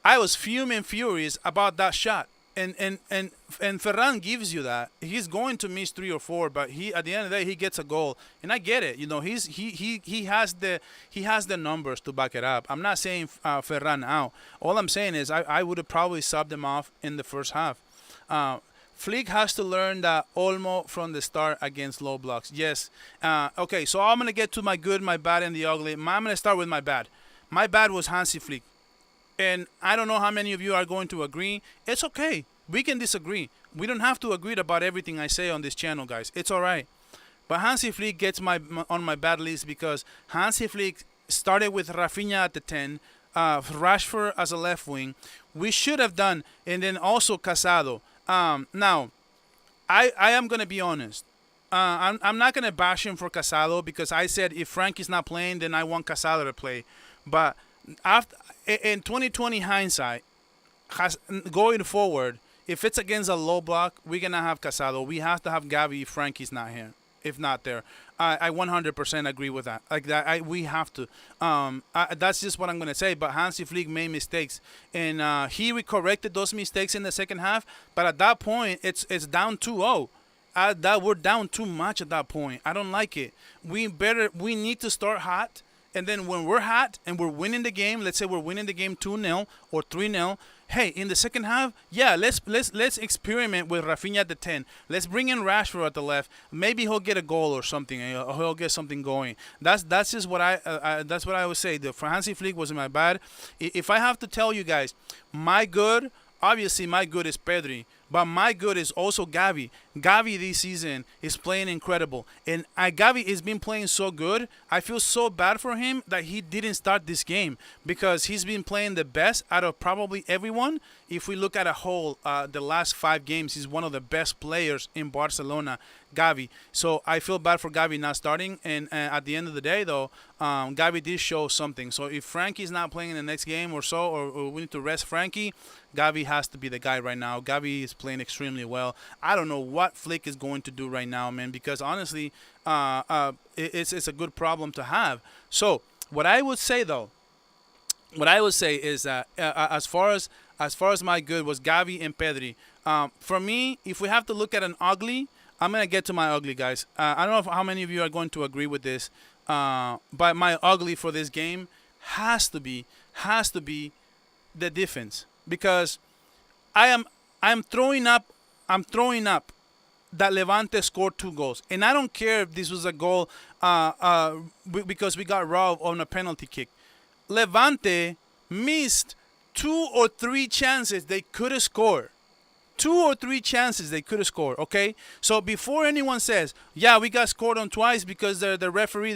I was furious about that shot. And Ferran gives you that. He's going to miss 3 or 4, but he at the end of the day he gets a goal, and I get it. You know, he has the numbers to back it up. I'm not saying Ferran out. All I'm saying is I would have probably subbed him off in the first half. Flick has to learn that Olmo from the start against low blocks. Yes. Okay, so I'm gonna get to my good, my bad, and the ugly. I'm gonna start with my bad. My bad was Hansi Flick. And I don't know how many of you are going to agree. It's okay. We can disagree. We don't have to agree about everything I say on this channel, guys. It's all right. But Hansi Flick gets on my bad list because Hansi Flick started with Raphinha at the 10, Rashford as a left wing. We should have done, and then also Casado. Now, I am going to be honest. I'm not going to bash him for Casado because I said if Frankie's not playing, then I want Casado to play. But after in 2020 hindsight, going forward, if it's against a low block, we're gonna have Casado. We have to have Gavi if Frankie's not here, if not there. I 100% agree with that. Like that, we have to. That's just what I'm gonna say. But Hansi Flick made mistakes, and he corrected those mistakes in the second half. But at that point, it's down 2-0. That we're down too much at that point. I don't like it. We need to start hot. And then when we're hot and we're winning the game, let's say we're winning the game 2-0 or 3-0, hey, in the second half, yeah, let's experiment with Raphinha at the 10. Let's bring in Rashford at the left. Maybe he'll get a goal or something. He'll get something going. That's just what that's what I would say. The Hansi Flick wasn't my bad. If I have to tell you guys, my good, obviously my good is Pedri. But my good is also Gavi. Gavi this season is playing incredible. And Gavi has been playing so good. I feel so bad for him that he didn't start this game because he's been playing the best out of probably everyone. If we look at a whole, the last 5 games, he's one of the best players in Barcelona, Gavi. So I feel bad for Gavi not starting. And at the end of the day, though, Gavi did show something. So if Frankie's not playing in the next game or so, or we need to rest Frankie, Gavi has to be the guy right now. Gavi is playing extremely well. I don't know what Flick is going to do right now, man, because honestly, it's a good problem to have. So what I would say, though, what I would say is that as far as my good was Gavi and Pedri. For me, if we have to look at an ugly, I'm gonna get to my ugly, guys. I don't know how many of you are going to agree with this, but my ugly for this game has to be the defense because I am I'm throwing up. I'm throwing up that Levante scored 2 goals, and I don't care if this was a goal because we got robbed on a penalty kick. Levante missed 2 or 3 chances they could have scored. 2 or 3 chances they could have scored. Okay, so before anyone says, "Yeah, we got scored on twice because the referee,"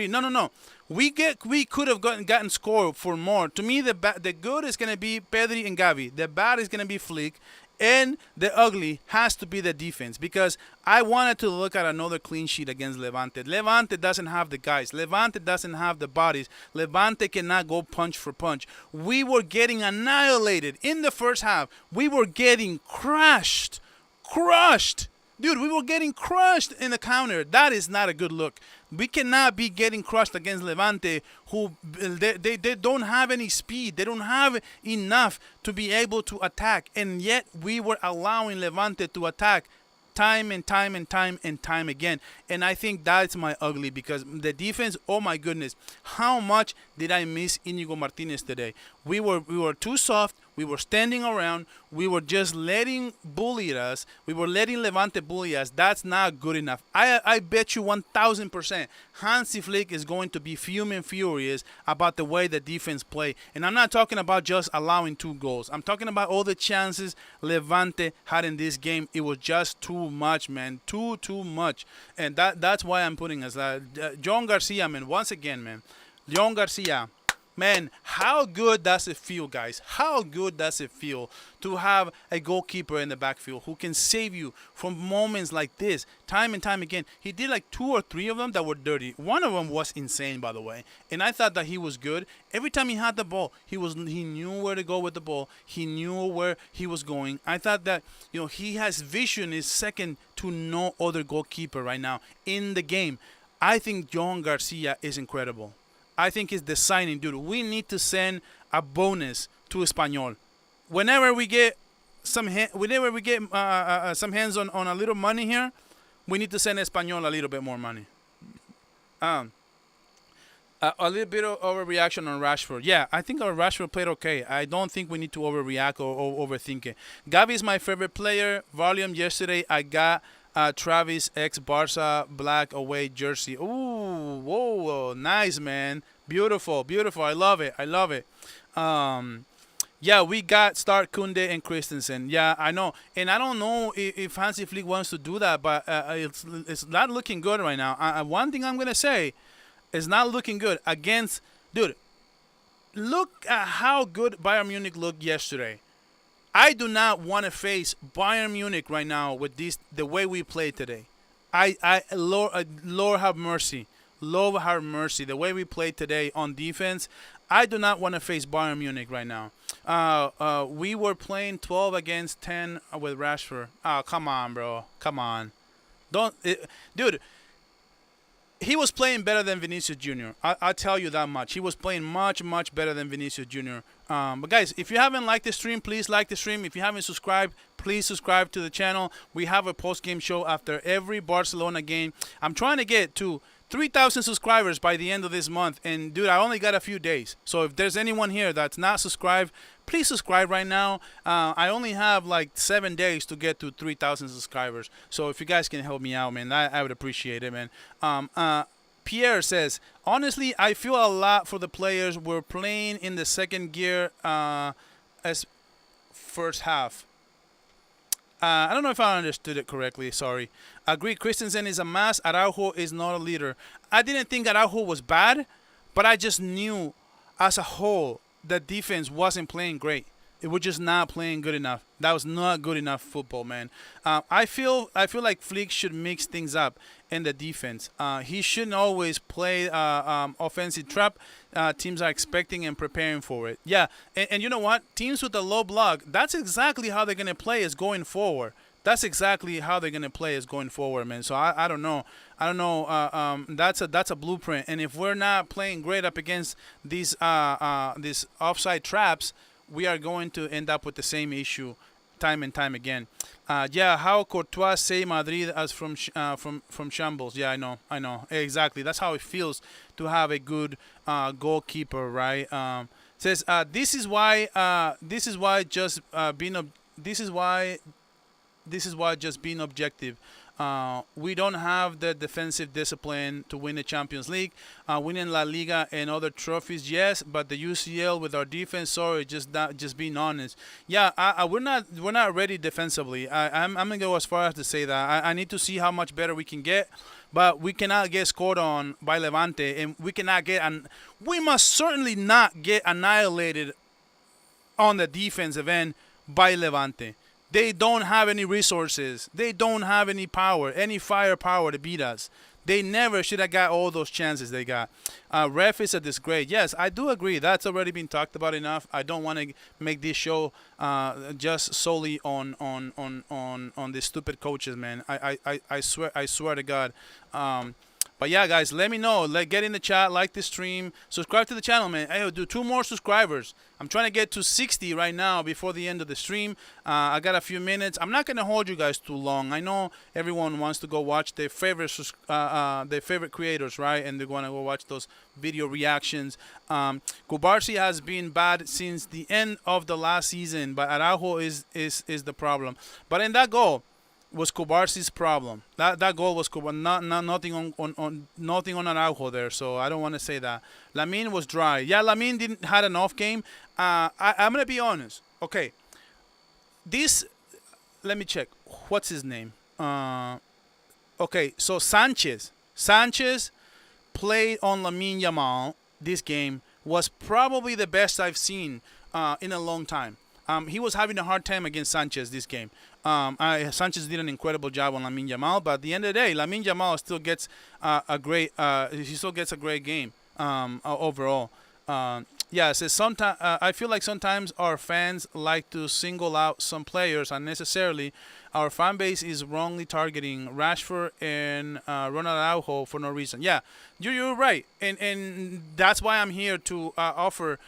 no, no, no. We could have gotten scored for more. To me, the good is gonna be Pedri and Gavi. The bad is gonna be Flick. And the ugly has to be the defense because I wanted to look at another clean sheet against Levante. Levante doesn't have the guys. Levante doesn't have the bodies. Levante cannot go punch for punch. We were getting annihilated in the first half. We were getting crushed. Crushed. Dude, we were getting crushed in the counter. That is not a good look. We cannot be getting crushed against Levante, who they don't have any speed. They don't have enough to be able to attack. And yet we were allowing Levante to attack time and time and time and time again. And I think that's my ugly because the defense, oh my goodness, how much did I miss Inigo Martinez today? We were too soft. We were standing around. We were just letting bully us. We were letting Levante bully us. That's not good enough. I bet you 1,000% Hansi Flick is going to be fuming furious about the way the defense play. And I'm not talking about just allowing 2 goals. I'm talking about all the chances Levante had in this game. It was just too much, man. Too much. And that's why I'm putting us. John Garcia, man. Once again, man. John Garcia. Man, how good does it feel, guys? How good does it feel to have a goalkeeper in the backfield who can save you from moments like this time and time again? He did like 2 or 3 of them that were dirty. One of them was insane, by the way, and I thought that he was good. Every time he had the ball, he knew where to go with the ball. He knew where he was going. I thought that he has vision is second to no other goalkeeper right now in the game. I think John Garcia is incredible. I think it's the signing, dude. We need to send a bonus to Espanyol. Whenever we get some hands on a little money here, we need to send Espanyol a little bit more money. A little bit of overreaction on Rashford. Yeah, I think our Rashford played okay. I don't think we need to overreact or overthink it. Gavi is my favorite player. Volume yesterday, I got Travis X Barça black away jersey. Ooh, whoa, nice, man. Beautiful, beautiful. I love it. Yeah, we got Stark, Kunde, and Christensen. Yeah, I know. And I don't know if Hansi Flick wants to do that, but it's not looking good right now. One thing I'm going to say, it's not looking good against... Dude, look at how good Bayern Munich looked yesterday. I do not want to face Bayern Munich right now with the way we play today. Lord have mercy. Lord have mercy. The way we play today on defense, I do not want to face Bayern Munich right now. We were playing 12 against 10 with Rashford. Oh, come on, bro. Come on. Dude, he was playing better than Vinicius Jr. I'll tell you that much. He was playing much, much better than Vinicius Jr. But guys, if you haven't liked the stream, please like the stream. If you haven't subscribed, please subscribe to the channel. We have a post-game show after every Barcelona game. I'm trying to get to 3,000 subscribers by the end of this month. And, dude, I only got a few days. So if there's anyone here that's not subscribed, please subscribe right now. I only have like 7 days to get to 3,000 subscribers. So if you guys can help me out, man, I would appreciate it, man. Pierre says, honestly, I feel a lot for the players. We're playing in the second gear as first half. I don't know if I understood it correctly. Sorry. Agree, Christensen is a mess. Araujo is not a leader. I didn't think Araujo was bad, but I just knew as a whole the defense wasn't playing great. It was just not playing good enough. That was not good enough football, man. I feel like Flick should mix things up in the defense. He shouldn't always play offensive trap. Teams are expecting and preparing for it. Yeah, and you know what? Teams with a low block, that's exactly how they're going to play is going forward. That's exactly how they're gonna play is going forward, man. So I don't know. I don't know. That's a blueprint. And if we're not playing great up against these offside traps, we are going to end up with the same issue time and time again. Yeah, how Courtois say Madrid as from shambles. Yeah, I know exactly. That's how it feels to have a good goalkeeper, right? Says this is why just being this is why this is why just being objective. We don't have the defensive discipline to win the Champions League. Winning La Liga and other trophies, yes, but the UCL with our defense, sorry, just being honest. Yeah, we're not ready defensively. I'm gonna go as far as to say that I need to see how much better we can get, but we cannot get scored on by Levante, and we must certainly not get annihilated on the defensive end by Levante. They don't have any resources. They don't have any power, any firepower to beat us. They never should have got all those chances they got. Ref is a disgrace. Yes, I do agree. That's already been talked about enough. I don't want to make this show just solely on these stupid coaches, man. I swear to God. But yeah, guys, let me know. Get in the chat, like the stream, subscribe to the channel, man. I'll do 2 more subscribers. I'm trying to get to 60 right now before the end of the stream. I got a few minutes. I'm not gonna hold you guys too long. I know everyone wants to go watch their favorite creators, right? And they're gonna go watch those video reactions. Kubarsi has been bad since the end of the last season, but Araujo is the problem. But in that goal was Kubarsi's problem. That goal was nothing on Araujo there, so I don't want to say that. Lamine was dry. Yeah, Lamine didn't had an off game. I'm gonna be honest. Okay, let me check. What's his name? Okay, so Sanchez played on Lamine Yamal. This game was probably the best I've seen in a long time. He was having a hard time against Sanchez this game. Sanchez did an incredible job on Lamine Yamal, but at the end of the day, Lamine Yamal still gets a great game overall. Yeah, it says sometimes I feel like sometimes our fans like to single out some players unnecessarily. Our fan base is wrongly targeting Rashford and Ronald Araujo for no reason. Yeah, you're right, and that's why I'm here to offer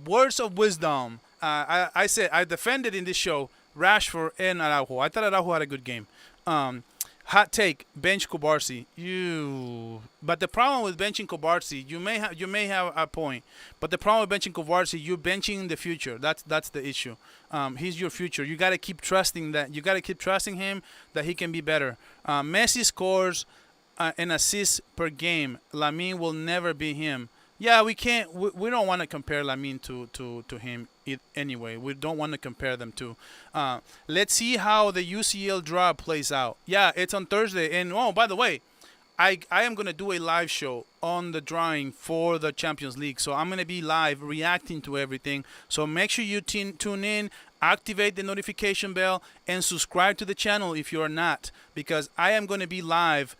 words of wisdom. I said I defended in this show Rashford and Araujo. I thought Araujo had a good game. Hot take: bench Kubarsi. But the problem with benching Kubarsi, you may have a point. But the problem with benching Kubarsi, you're benching the future. That's the issue. He's your future. You gotta keep trusting that. You gotta keep trusting him that he can be better. Messi scores an assist per game. Lamine will never be him. Yeah, we can't. We don't want to compare Lamine to him anyway. We don't want to compare them to. Let's see how the UCL draw plays out. Yeah, it's on Thursday. And oh, by the way, I am gonna do a live show on the drawing for the Champions League. So I'm gonna be live reacting to everything. So make sure you tune in, activate the notification bell, and subscribe to the channel if you are not, because I am gonna be live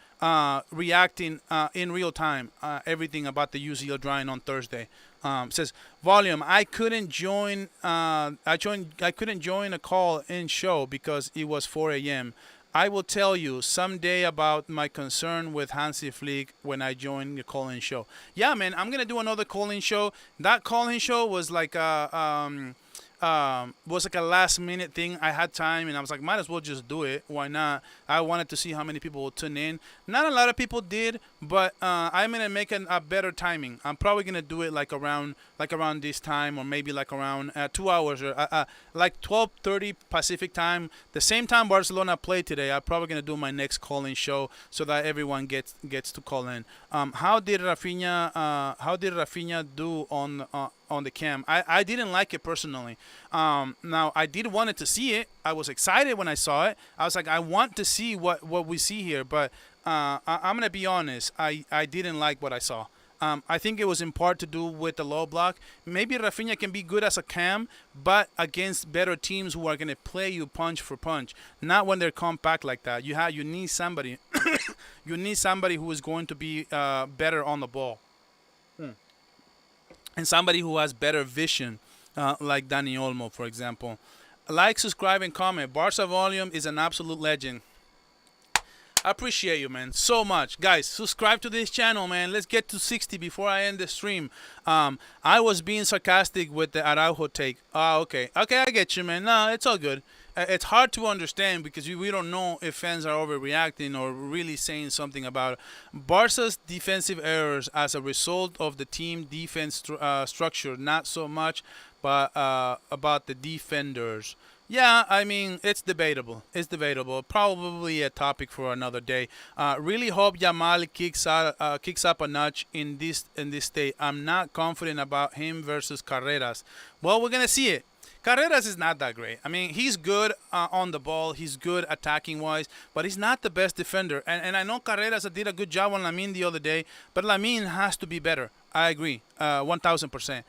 reacting in real time everything about the UCL drawing on Thursday. Says volume. I couldn't join. I couldn't join a call in show because it was 4 a.m. I will tell you someday about my concern with Hansi Flick when I join the call-in show. Yeah, man, I'm gonna do another call-in show. That call-in show was like a last minute thing. I had time and I was like, might as well just do it. Why not? I wanted to see how many people would tune in. Not a lot of people did, but I'm gonna make a better timing. I'm probably gonna do it like around this time, or maybe like around 2 hours, or like 12:30 Pacific time, the same time Barcelona played today. I'm probably gonna do my next call-in show so that everyone gets to call in. How did Raphinha do on the cam? I didn't like it personally. Now I did wanted to see it. I was excited when I saw it. I was like, I want to see what we see here, but I'm gonna be honest. I didn't like what I saw. I think it was in part to do with the low block. Maybe Raphinha can be good as a cam, but against better teams who are gonna play you punch for punch, not when they're compact like that. You need somebody. You need somebody who is going to be better on the ball. And somebody who has better vision, like Dani Olmo, for example. Like, subscribe, and comment. Barça Volume is an absolute legend. I appreciate you, man, so much. Guys, subscribe to this channel, man. Let's get to 60 before I end the stream. I was being sarcastic with the Araujo take. Okay. Okay, I get you, man. No, it's all good. It's hard to understand because we don't know if fans are overreacting or really saying something about it. Barca's defensive errors as a result of the team defense structure, not so much, but about the defenders. Yeah, I mean, it's debatable. It's debatable. Probably a topic for another day. Really hope Yamal kicks up a notch in this state. I'm not confident about him versus Carreras. Well, we're gonna see it. Carreras is not that great. I mean, he's good on the ball. He's good attacking wise, but he's not the best defender. And I know Carreras did a good job on Lamine the other day, but Lamine has to be better. I agree, 1,000%.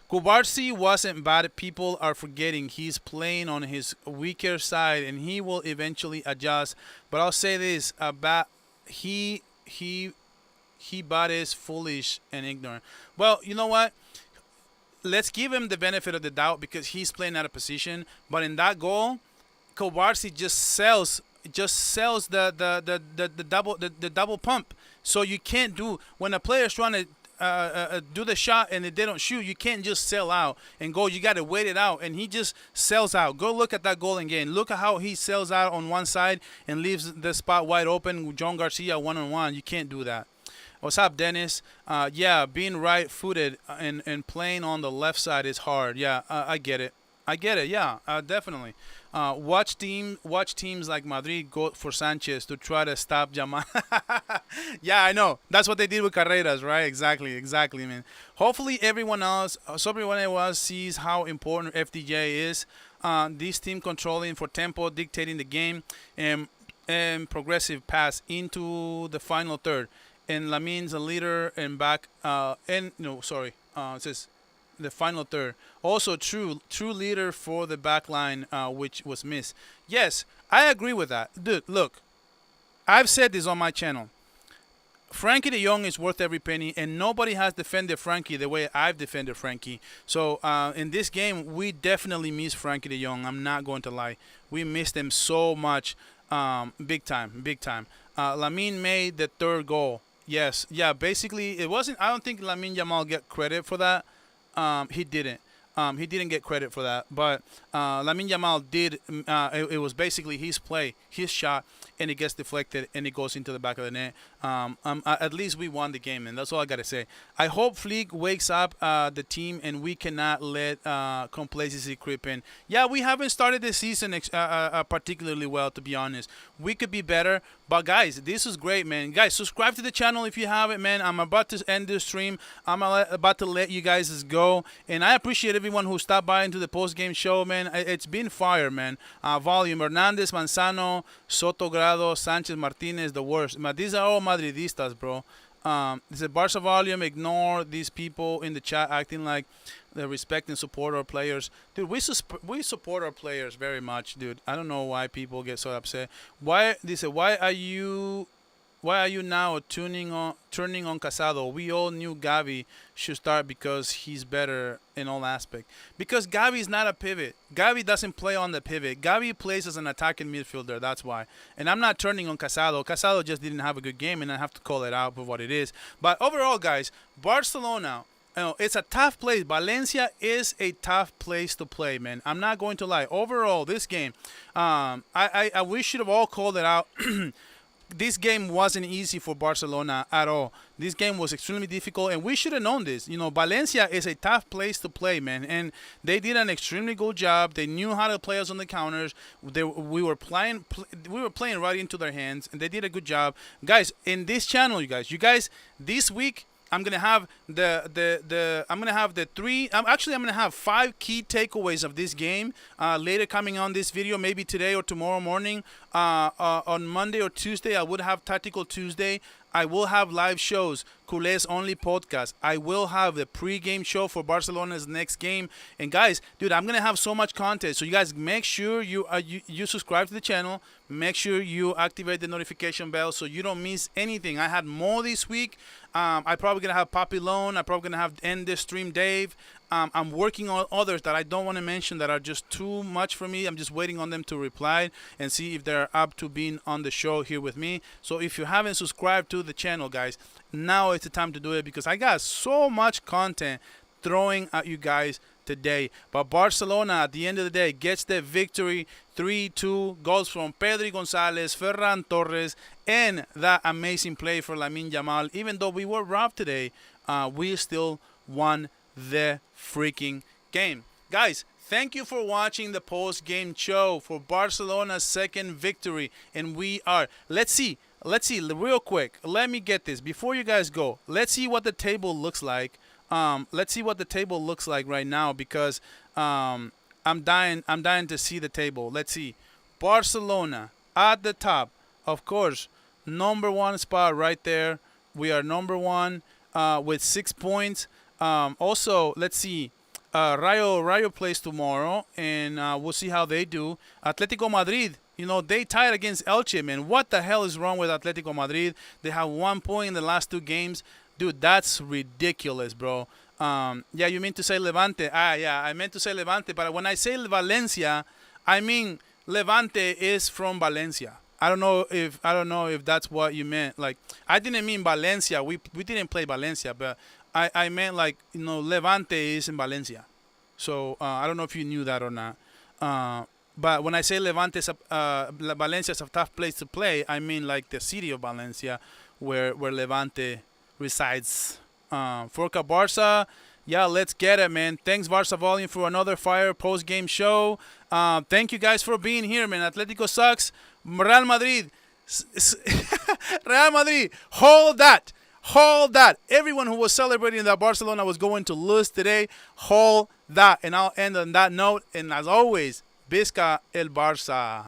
Kubarsi wasn't bad. People are forgetting he's playing on his weaker side, and he will eventually adjust. But I'll say this about he bad is foolish and ignorant. Well, you know what? Let's give him the benefit of the doubt because he's playing out of position. But in that goal, Kubarsi just sells the double pump. So you can't do when a player's trying to do the shot and they don't shoot, you can't just sell out and go. You got to wait it out, and he just sells out. Go look at that goal again. Look at how he sells out on one side and leaves the spot wide open with John Garcia one-on-one. You can't do that. What's up, Dennis? Yeah, being right-footed and playing on the left side is hard. Yeah, I get it. I get it. Yeah, definitely. Watch teams like Madrid go for Sanchez to try to stop Yamal. Yeah, I know. That's what they did with Carreras, right? Exactly, man. Hopefully everyone else sees how important FDJ is. This team controlling for tempo, dictating the game, and progressive pass into the final third. And Lamine's a leader and back. It says the final third. Also true leader for the back line, which was missed. Yes, I agree with that. Dude, look, I've said this on my channel. Frankie de Jong is worth every penny, and nobody has defended Frankie the way I've defended Frankie. So in this game, we definitely miss Frankie de Jong. I'm not going to lie. We missed him so much. Big time. Lamine made the third goal. Yes. Yeah, basically, it wasn't. I don't think Lamine Yamal get credit for that. He didn't. He didn't get credit for that. But Lamine Yamal did. It was basically his play, his shot, and it gets deflected, and it goes into the back of the net. At least we won the game, and that's all I got to say. I hope Flick wakes up the team, and we cannot let complacency creep in. Yeah, we haven't started the season particularly well, to be honest. We could be better. But, guys, this is great, man. Guys, subscribe to the channel if you haven't, man. I'm about to end this stream. I'm about to let you guys go. And I appreciate everyone who stopped by into the post-game show, man. It's been fire, man. Volume, Hernandez, Manzano, Soto Grado, Sanchez, Martinez, the worst. These are all Madridistas, bro. This is Barça Volume. Ignore these people in the chat acting like they respect and support our players. Dude, we support our players very much, dude. I don't know why people get so upset. Why are you now turning on Casado? We all knew Gavi should start because he's better in all aspects. Because Gavi is not a pivot. Gavi doesn't play on the pivot. Gavi plays as an attacking midfielder. That's why. And I'm not turning on Casado. Casado just didn't have a good game, and I have to call it out for what it is. But overall, guys, Barcelona. It's a tough place. Valencia is a tough place to play, man. I'm not going to lie. Overall, this game, we should have all called it out. This game wasn't easy for Barcelona at all. This game was extremely difficult, and we should have known this. You know, Valencia is a tough place to play, man, and they did an extremely good job. They knew how to play us on the counters. We were playing right into their hands, and they did a good job, guys. In this channel, you guys, this week, I'm gonna have I'm gonna have 5 key takeaways of this game later coming on this video, maybe today or tomorrow morning. On Monday or Tuesday, I would have Tactical Tuesday. I will have live shows, culés only podcast. I will have the pre-game show for Barcelona's next game. And guys, dude, I'm gonna have so much content. So you guys make sure you subscribe to the channel. Make sure you activate the notification bell so you don't miss anything. I had more this week. I'm probably gonna have Papillon. I'm probably gonna have End This Stream Dave. I'm working on others that I don't want to mention that are just too much for me. I'm just waiting on them to reply and see if they're up to being on the show here with me. So if you haven't subscribed to the channel, guys, now is the time to do it because I got so much content throwing at you guys today. But Barcelona, at the end of the day, gets the victory 3-2. Goals from Pedri Gonzalez, Ferran Torres, and that amazing play for Lamine Yamal. Even though we were robbed today, we still won the freaking game. Guys, thank you for watching the post-game show for Barcelona's second victory. And we are, let's see real quick. Let me get this before you guys go. Let's see what the table looks like. Let's see what the table looks like right now because I'm dying to see the table. Let's see. Barcelona at the top, of course, number one spot right there. We are number one with 6 points. Also, let's see. Rayo plays tomorrow, and we'll see how they do. Atletico Madrid, they tied against Elche, man. What the hell is wrong with Atletico Madrid? They have 1 point in the last 2 games. Dude, that's ridiculous, bro. Yeah, you mean to say Levante? Yeah, I meant to say Levante, but when I say Valencia, I mean Levante is from Valencia. I don't know if that's what you meant. Like, I didn't mean Valencia. We didn't play Valencia, but I meant like Levante is in Valencia. So I don't know if you knew that or not. But when I say Levante, Valencia is a tough place to play, I mean like the city of Valencia, where Levante resides. Forca Barça, yeah, let's get it, man. Thanks, Barça Volume, for another fire post-game show. Thank you guys for being here, man. Atletico sucks. Real Madrid, Real Madrid, hold that. Hold that. Everyone who was celebrating that Barcelona was going to lose today, hold that. And I'll end on that note. And as always, Visca el Barça.